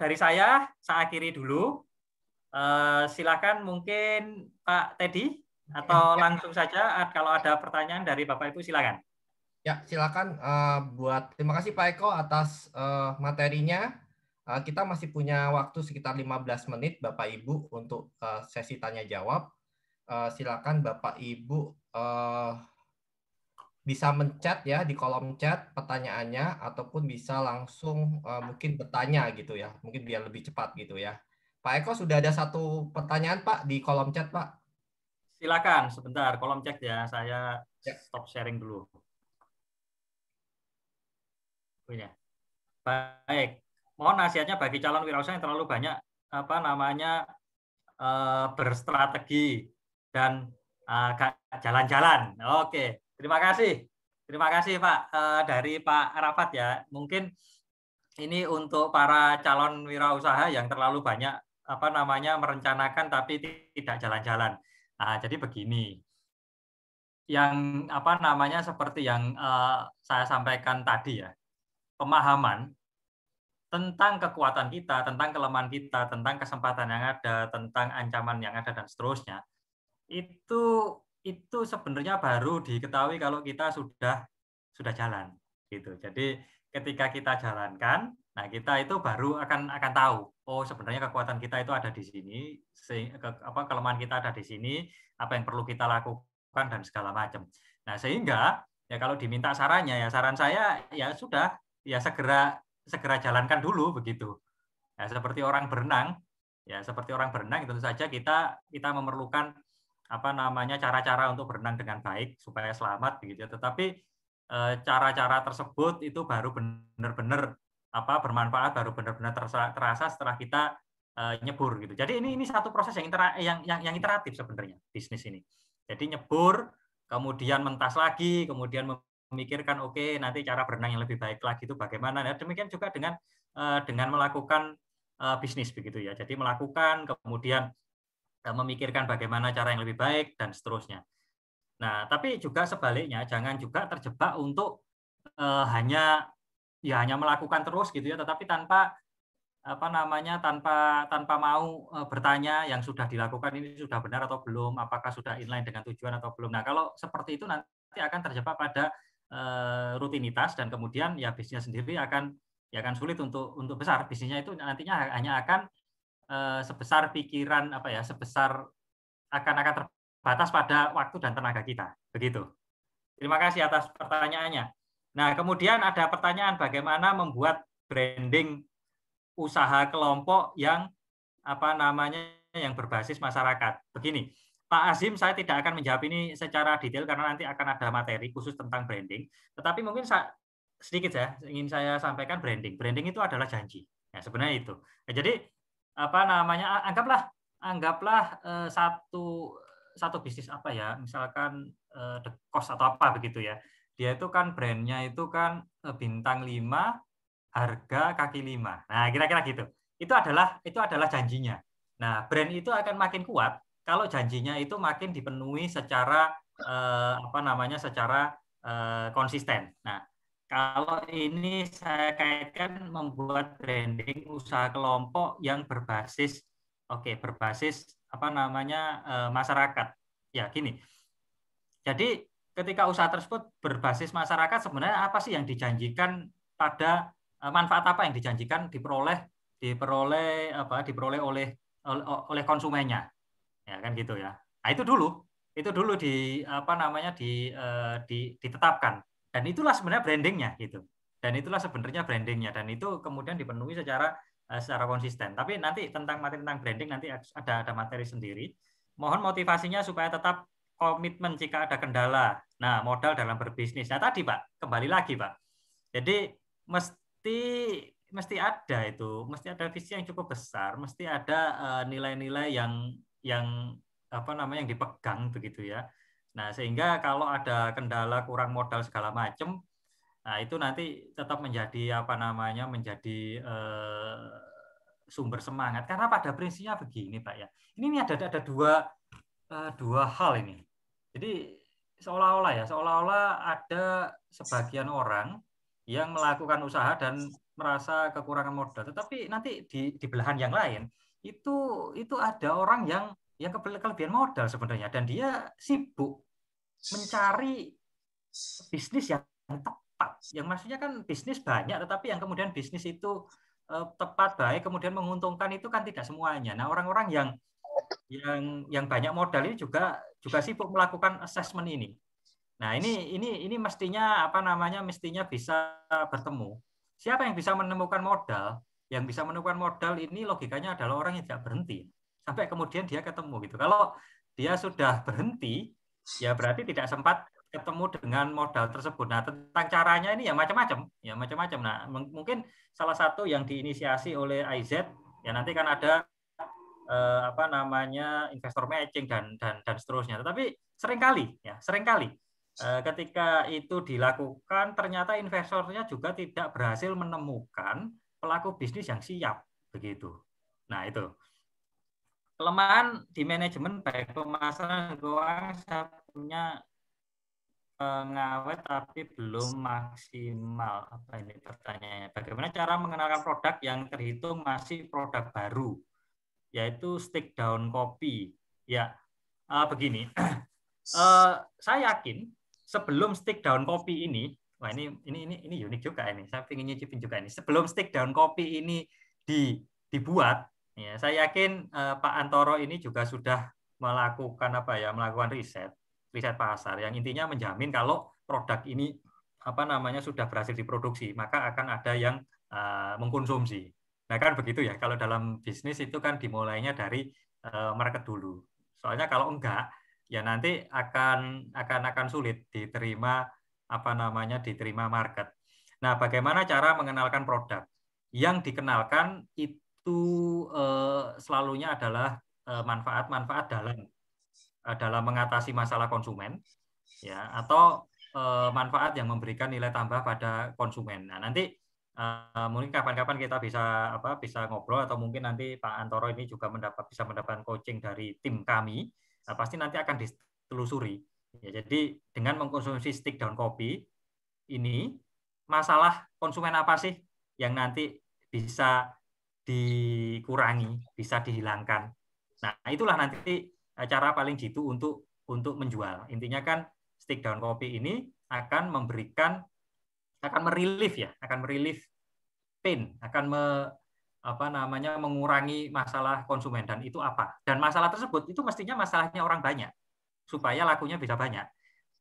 dari saya akhiri dulu. Silakan mungkin Pak Teddy atau langsung saja kalau ada pertanyaan dari Bapak Ibu silakan. Ya, silakan. Terima kasih Pak Eko atas materinya. Kita masih punya waktu sekitar 15 menit Bapak Ibu untuk sesi tanya jawab. Silakan Bapak Ibu bisa menchat ya di kolom chat pertanyaannya ataupun bisa langsung mungkin bertanya gitu ya. Mungkin biar lebih cepat gitu ya. Pak Eko, sudah ada satu pertanyaan Pak di kolom chat Pak. Silakan sebentar, kolom chat ya. Saya stop sharing dulu. Punya. Baik. Mohon nasihatnya bagi calon wirausaha yang terlalu banyak berstrategi dan jalan-jalan. Oke, terima kasih. Terima kasih Pak dari Pak Arafat ya. Mungkin ini untuk para calon wirausaha yang terlalu banyak merencanakan tapi tidak jalan-jalan. Nah, jadi begini, yang seperti yang saya sampaikan tadi ya, pemahaman tentang kekuatan kita, tentang kelemahan kita, tentang kesempatan yang ada, tentang ancaman yang ada dan seterusnya, itu sebenarnya baru diketahui kalau kita sudah jalan, gitu. Jadi ketika kita jalankan, nah kita itu baru akan tahu, oh sebenarnya kekuatan kita itu ada di sini, kelemahan kita ada di sini, apa yang perlu kita lakukan dan segala macam. Nah sehingga ya kalau diminta sarannya ya saran saya ya sudah ya segera jalankan dulu begitu. Ya seperti orang berenang, tentu saja kita memerlukan cara-cara untuk berenang dengan baik supaya selamat begitu. Tetapi cara-cara tersebut itu baru benar-benar bermanfaat, baru benar-benar terasa setelah kita nyebur gitu. Jadi ini satu proses yang iteratif sebenarnya bisnis ini. Jadi nyebur, kemudian mentas lagi, kemudian memikirkan oke, nanti cara berenang yang lebih baik lagi itu bagaimana. Nah, demikian juga dengan melakukan bisnis begitu ya. Jadi melakukan, kemudian memikirkan bagaimana cara yang lebih baik dan seterusnya. Nah, tapi juga sebaliknya jangan juga terjebak untuk hanya melakukan terus gitu ya, tetapi tanpa tanpa mau bertanya yang sudah dilakukan ini sudah benar atau belum, apakah sudah inline dengan tujuan atau belum. Nah, kalau seperti itu nanti akan terjebak pada rutinitas dan kemudian ya bisnisnya sendiri akan sulit untuk besar. Bisnisnya itu nantinya hanya akan sebesar pikiran sebesar akan terbatas pada waktu dan tenaga kita. Begitu. Terima kasih atas pertanyaannya. Nah, kemudian ada pertanyaan bagaimana membuat branding usaha kelompok yang yang berbasis masyarakat. Begini, Pak Azim, saya tidak akan menjawab ini secara detail karena nanti akan ada materi khusus tentang branding. Tetapi mungkin sedikit ya ingin saya sampaikan branding. Branding itu adalah janji. Ya, sebenarnya itu. Nah, jadi anggaplah satu bisnis misalkan The Cost atau apa begitu ya. Dia itu kan brandnya itu kan bintang 5, harga kaki 5. Nah, kira-kira gitu. Itu adalah janjinya. Nah, brand itu akan makin kuat kalau janjinya itu makin dipenuhi secara konsisten. Nah, kalau ini saya kaitkan membuat branding usaha kelompok yang berbasis masyarakat. Ya, gini. Jadi ketika usaha tersebut berbasis masyarakat, sebenarnya apa sih yang dijanjikan pada manfaat apa yang dijanjikan diperoleh oleh konsumennya, ya kan gitu ya. Nah, itu dulu ditetapkan dan itulah sebenarnya brandingnya gitu. Dan itulah sebenarnya brandingnya dan itu kemudian dipenuhi secara konsisten. Tapi nanti tentang branding nanti ada materi sendiri. Mohon motivasinya supaya tetap komitmen jika ada kendala. Nah, modal dalam berbisnis. Nah, tadi Pak, kembali lagi Pak. Jadi mesti ada itu, mesti ada visi yang cukup besar, mesti ada nilai-nilai yang apa namanya yang dipegang begitu ya. Nah, sehingga kalau ada kendala kurang modal segala macam, nah itu nanti tetap menjadi apa namanya menjadi sumber semangat. Karena pada prinsipnya begini, Pak ya. Ini ada dua hal ini. Jadi seolah-olah ada sebagian orang yang melakukan usaha dan merasa kekurangan modal, tetapi nanti di belahan yang lain itu ada orang yang kelebihan modal sebenarnya, dan dia sibuk mencari bisnis yang tepat. Yang maksudnya kan bisnis banyak, tetapi yang kemudian bisnis itu tepat, baik, kemudian menguntungkan itu kan tidak semuanya. Nah, orang-orang yang banyak modal ini juga sibuk melakukan assessment ini. Nah, ini mestinya apa namanya mestinya bisa bertemu. Siapa yang bisa menemukan modal? Yang bisa menemukan modal ini logikanya adalah orang yang tidak berhenti sampai kemudian dia ketemu gitu. Kalau dia sudah berhenti, ya berarti tidak sempat ketemu dengan modal tersebut. Nah, tentang caranya ini ya macam-macam. Nah, mungkin salah satu yang diinisiasi oleh AIZ ya nanti kan ada apa namanya investor matching dan seterusnya. Tetapi seringkali ketika itu dilakukan ternyata investornya juga tidak berhasil menemukan pelaku bisnis yang siap begitu. Nah, itu kelemahan di manajemen baik pemasaran dan keuangan. Saya punya ngawet tapi belum maksimal. Apa ini pertanyaannya? Bagaimana cara mengenalkan produk yang terhitung masih produk baru, yaitu stick down kopi? Ya, begini. Saya yakin sebelum stick down kopi ini, wah ini unik juga ini. Saya ingin nyicipin juga ini. Sebelum stick down kopi ini dibuat, ya, saya yakin Pak Antoro ini juga sudah melakukan melakukan riset pasar yang intinya menjamin kalau produk ini apa namanya sudah berhasil diproduksi, maka akan ada yang mengkonsumsi. Nah, kan begitu ya. Kalau dalam bisnis itu kan dimulainya dari market dulu. Soalnya kalau enggak, ya nanti akan sulit diterima diterima market. Nah, bagaimana cara mengenalkan produk? Yang dikenalkan itu selalunya adalah manfaat-manfaat dalam mengatasi masalah konsumen, ya, atau manfaat yang memberikan nilai tambah pada konsumen. Nah, nanti mungkin kapan-kapan kita bisa ngobrol, atau mungkin nanti Pak Antoro ini juga bisa mendapatkan coaching dari tim kami. Nah, pasti nanti akan ditelusuri. Ya, jadi dengan mengkonsumsi stick down kopi ini, masalah konsumen apa sih yang nanti bisa dikurangi, bisa dihilangkan. Nah, itulah nanti cara paling jitu untuk menjual. Intinya kan stick down kopi ini akan merelief pain, akan mengurangi masalah konsumen. Dan itu apa? Dan masalah tersebut itu mestinya masalahnya orang banyak supaya lakunya bisa banyak.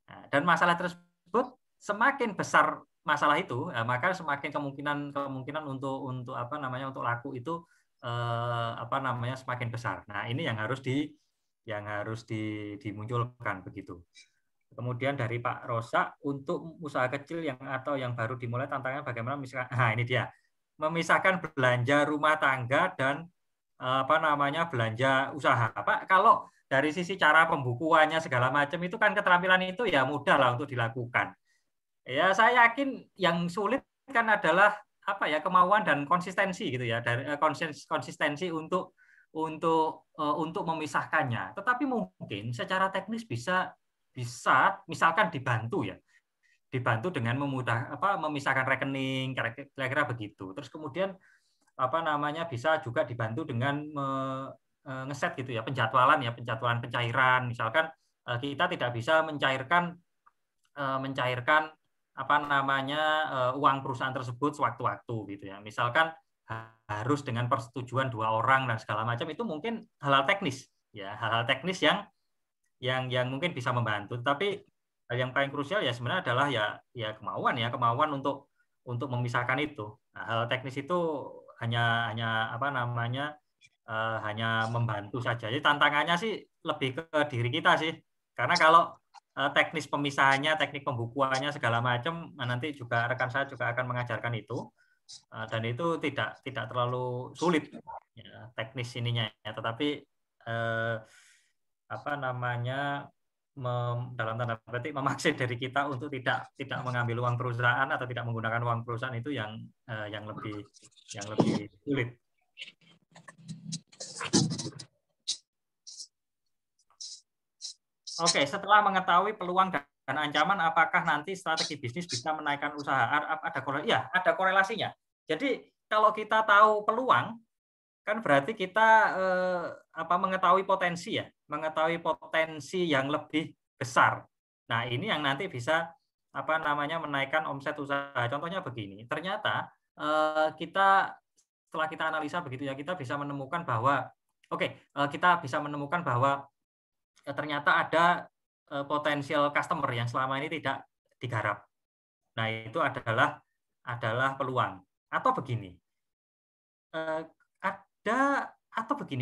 Nah, dan masalah tersebut semakin besar masalah itu, maka semakin kemungkinan untuk laku itu semakin besar. Nah, ini yang harus dimunculkan begitu. Kemudian dari Pak Rosa, untuk usaha kecil yang baru dimulai, tantangannya bagaimana ini dia. Memisahkan belanja rumah tangga dan belanja usaha. Pak, kalau dari sisi cara pembukuannya segala macam itu kan keterampilan itu ya mudah lah untuk dilakukan. Ya, saya yakin yang sulit kan adalah kemauan dan konsistensi gitu ya, dari konsistensi untuk memisahkannya. Tetapi mungkin secara teknis bisa misalkan dibantu dengan memisahkan rekening, kira-kira begitu. Terus kemudian bisa juga dibantu dengan ngeset gitu ya, penjadwalan pencairan. Misalkan kita tidak bisa mencairkan uang perusahaan tersebut sewaktu-waktu gitu ya. Misalkan harus dengan persetujuan 2 orang dan segala macam, itu mungkin hal-hal teknis ya, hal-hal teknis yang mungkin bisa membantu. Tapi yang paling krusial ya sebenarnya adalah ya kemauan untuk memisahkan itu. Nah, hal teknis itu hanya membantu saja. Jadi tantangannya sih lebih ke diri kita sih. Karena kalau teknis pemisahannya, teknik pembukuannya segala macam, nanti juga rekan saya juga akan mengajarkan itu. Dan itu tidak terlalu sulit ya, teknis ininya ya, tetapi apa namanya dalam tanda petik memaksa dari kita untuk tidak mengambil uang perusahaan atau tidak menggunakan uang perusahaan itu yang lebih sulit. Oke, setelah mengetahui peluang dan ancaman, apakah nanti strategi bisnis bisa menaikkan usaha? Ada korelasinya. Jadi kalau kita tahu peluang, kan berarti kita mengetahui potensi ya, mengetahui potensi yang lebih besar. Nah ini yang nanti bisa menaikkan omset usaha. Contohnya begini, ternyata setelah kita analisa begitu ya, kita bisa menemukan bahwa ternyata ada potensial customer yang selama ini tidak digarap. Nah itu adalah peluang. Atau begini,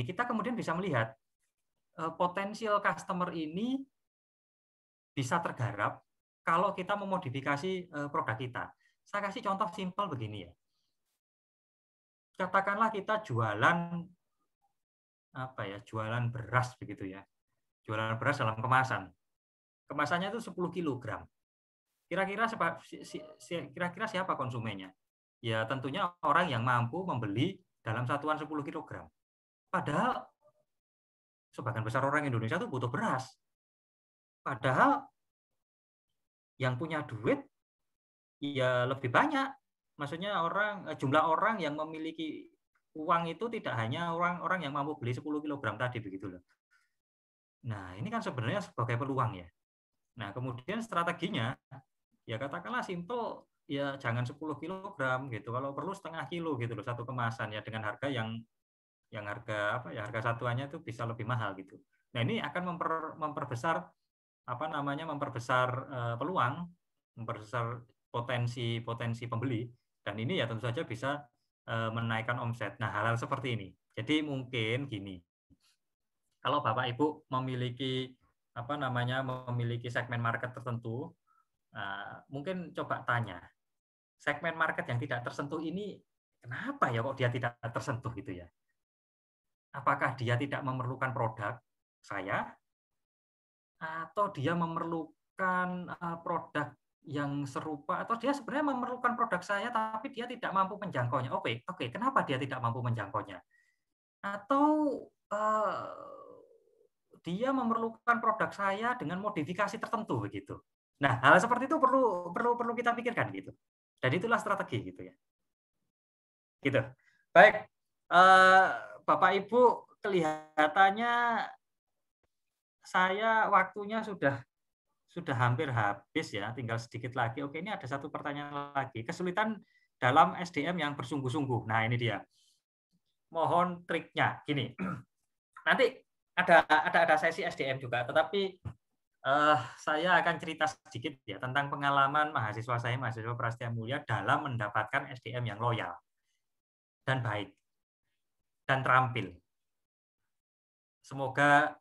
kita kemudian bisa melihat potensial customer ini bisa tergarap kalau kita memodifikasi produk kita. Saya kasih contoh simpel begini ya. Katakanlah kita jualan beras begitu ya. Jualan beras dalam kemasan. Kemasannya itu 10 kg. Kira-kira siapa konsumennya? Ya tentunya orang yang mampu membeli dalam satuan 10 kg. Padahal sebagian besar orang Indonesia itu butuh beras. Padahal yang punya duit ya lebih banyak. Maksudnya jumlah orang yang memiliki uang itu tidak hanya orang yang mampu beli 10 kg tadi begitu loh. Nah, ini kan sebenarnya sebagai peluang ya. Nah, kemudian strateginya ya katakanlah simple ya jangan 10 kg gitu. Kalau perlu setengah kilo gitu loh satu kemasan ya dengan harga yang harga satuannya itu bisa lebih mahal gitu. Nah, ini akan memperbesar peluang, memperbesar potensi pembeli dan ini ya tentu saja bisa menaikkan omset. Nah, hal-hal seperti ini. Jadi mungkin gini. Kalau Bapak Ibu memiliki segmen market tertentu, mungkin coba tanya, segmen market yang tidak tersentuh ini kenapa ya kok dia tidak tersentuh gitu ya? Apakah dia tidak memerlukan produk saya, atau dia memerlukan produk yang serupa, atau dia sebenarnya memerlukan produk saya tapi dia tidak mampu menjangkaunya? Oke, kenapa dia tidak mampu menjangkaunya? Atau dia memerlukan produk saya dengan modifikasi tertentu begitu. Nah, hal seperti itu perlu kita pikirkan gitu. Dan itulah strategi gitu ya. Gitu. Baik, Bapak Ibu, kelihatannya saya waktunya sudah hampir habis ya, tinggal sedikit lagi. Oke, ini ada satu pertanyaan lagi. Kesulitan dalam SDM yang bersungguh-sungguh. Nah, ini dia. Mohon triknya. Gini. Nanti ada sesi SDM juga, tetapi saya akan cerita sedikit ya tentang pengalaman mahasiswa Prasetya Mulia dalam mendapatkan SDM yang loyal dan baik dan terampil. Semoga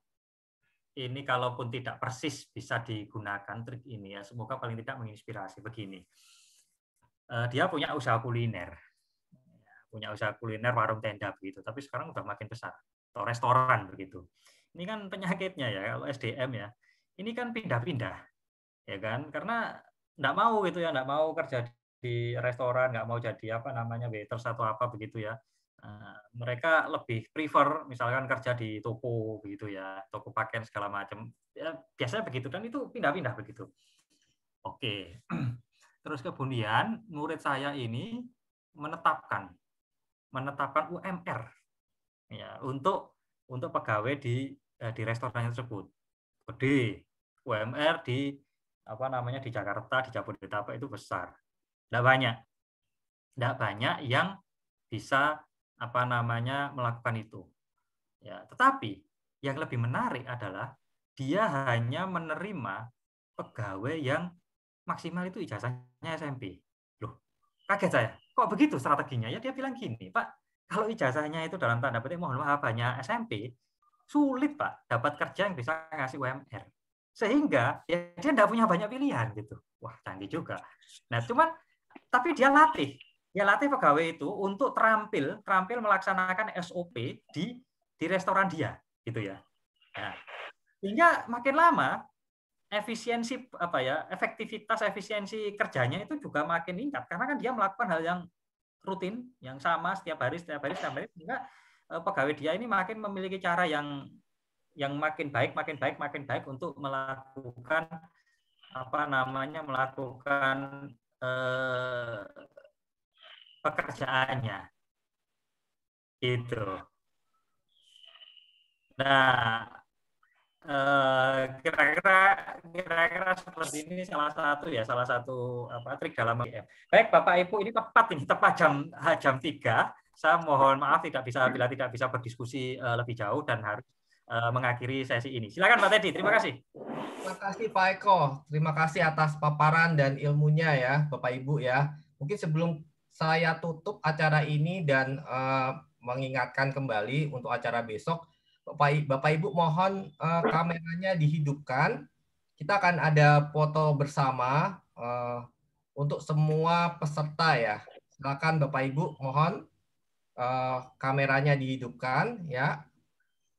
ini kalaupun tidak persis bisa digunakan trik ini ya, semoga paling tidak menginspirasi. Begini, dia punya usaha kuliner, warung tenda begitu, tapi sekarang udah makin besar, atau restoran begitu. Ini kan penyakitnya ya kalau SDM ya. Ini kan pindah-pindah, ya kan? Karena nggak mau gitu ya, nggak mau kerja di restoran, nggak mau jadi waiters atau apa begitu ya. Mereka lebih prefer misalkan kerja di toko begitu ya, toko pakaian segala macam. Ya, biasanya begitu dan itu pindah-pindah begitu. Oke. Terus kemudian murid saya ini menetapkan UMR ya untuk pegawai di restoran tersebut. Gede. UMR di Jakarta, di Jabodetabek itu besar. Tidak banyak yang bisa melakukan itu. Ya, tetapi yang lebih menarik adalah dia hanya menerima pegawai yang maksimal itu ijazahnya SMP. Loh, kaget saya. Kok begitu strateginya? Ya dia bilang gini, Pak, kalau ijazahnya itu dalam tanda petik mohon maaf hanya SMP, sulit Pak dapat kerja yang bisa ngasih UMR. Sehingga ya dia tidak punya banyak pilihan gitu. Wah, canggih juga. Nah, tapi dia latih. Ya latih pegawai itu untuk terampil melaksanakan SOP di restoran dia, gitu ya. Nah, sehingga makin lama efektivitas efisiensi kerjanya itu juga makin meningkat karena kan dia melakukan hal yang rutin, yang sama setiap hari, sehingga pegawai dia ini makin memiliki cara yang makin baik untuk melakukan pekerjaannya. Itu. Nah, kira-kira seperti ini salah satu trik dalam IM. Baik Bapak Ibu, ini tepat jam 3. Saya mohon maaf bila tidak bisa berdiskusi lebih jauh dan harus mengakhiri sesi ini. Silakan Pak Teddy, terima kasih. Terima kasih Pak Eko, terima kasih atas paparan dan ilmunya ya Bapak Ibu ya. Mungkin sebelum saya tutup acara ini dan mengingatkan kembali untuk acara besok, Bapak Ibu mohon kameranya dihidupkan. Kita akan ada foto bersama untuk semua peserta ya. Silakan Bapak Ibu mohon kameranya dihidupkan ya.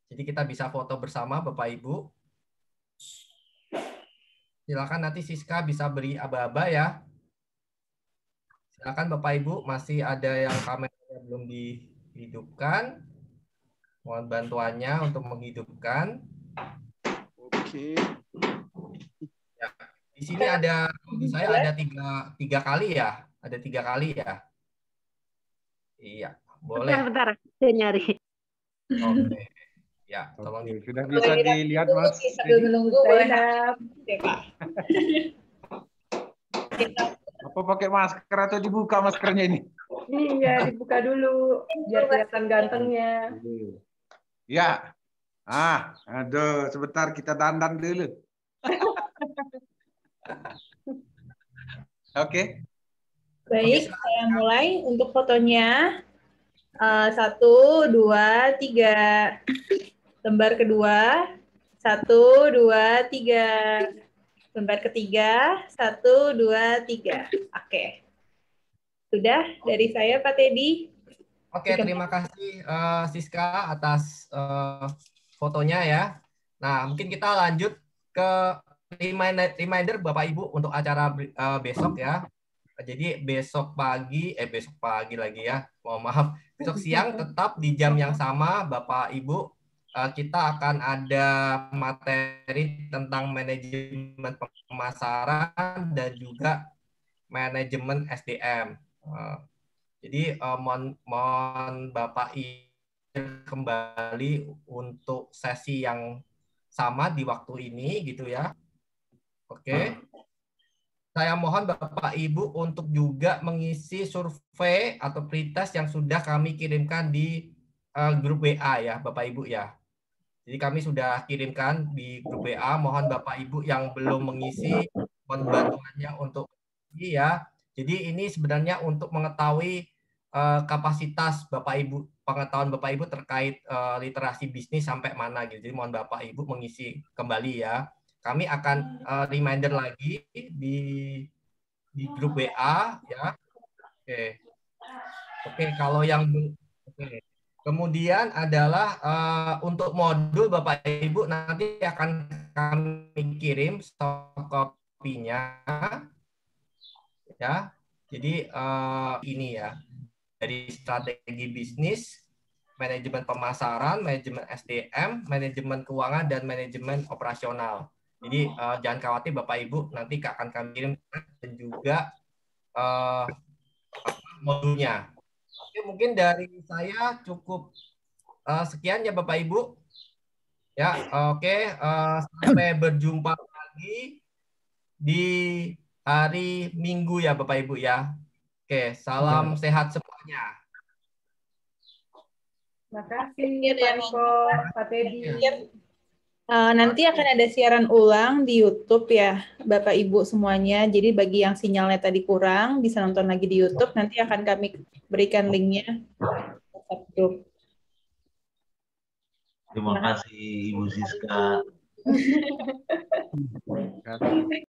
Jadi kita bisa foto bersama Bapak Ibu. Silakan nanti Siska bisa beri aba-aba ya. Silakan Bapak Ibu, masih ada yang kameranya belum dihidupkan. Mohon bantuannya untuk menghidupkan. Oke. Ya, di sini ada, di saya ada tiga kali ya. Ada 3 kali ya. Iya, boleh. Bentar, saya nyari. Oke. Ya, tolong sudah bisa dilihat Mas. Sambil menunggu boleh. Apa pakai masker atau dibuka maskernya ini? Iya, dibuka dulu biar kelihatan gantengnya. Ya. Aduh, sebentar kita dandan dulu. Oke. Baik, saya mulai untuk fotonya. 1, 2, 3. Lembar kedua, 1, 2, 3. Lembar ketiga, 1, 2, 3. Oke. Sudah dari saya, Pak Teddy. Oke, terima kasih Siska atas fotonya ya. Nah, mungkin kita lanjut ke reminder Bapak Ibu untuk acara besok ya. Jadi besok pagi lagi ya, mohon maaf. Besok siang tetap di jam yang sama Bapak Ibu. Kita akan ada materi tentang manajemen pemasaran dan juga manajemen SDM. Jadi mohon Bapak Ibu kembali untuk sesi yang sama di waktu ini gitu ya. Oke. Saya mohon Bapak Ibu untuk juga mengisi survei atau pretest yang sudah kami kirimkan di grup WA ya Bapak Ibu ya. Jadi kami sudah kirimkan di grup WA. Mohon Bapak Ibu yang belum mengisi, mohon bantuannya untuk ya. Jadi ini sebenarnya untuk mengetahui kapasitas Bapak Ibu, pengetahuan Bapak Ibu terkait literasi bisnis sampai mana gitu. Jadi mohon Bapak Ibu mengisi kembali ya. Kami akan reminder lagi di grup WA ya. Oke, kalau yang kemudian adalah untuk modul Bapak Ibu nanti akan kami kirim soft copy-nya ya. Jadi ini ya, dari strategi bisnis, manajemen pemasaran, manajemen SDM, manajemen keuangan dan manajemen operasional. Jadi jangan khawatir Bapak Ibu, nanti akan kami kirim dan juga modulnya. Oke, mungkin dari saya cukup sekian ya Bapak Ibu. Ya, oke. Sampai berjumpa lagi di hari Minggu ya Bapak Ibu ya. Oke, salam sehat semuanya. Terima kasih Pak Eko, Pak Teddy. Nanti akan ada siaran ulang di YouTube ya, Bapak Ibu semuanya. Jadi bagi yang sinyalnya tadi kurang, bisa nonton lagi di YouTube. Nanti akan kami berikan linknya. Terima kasih Ibu Siska.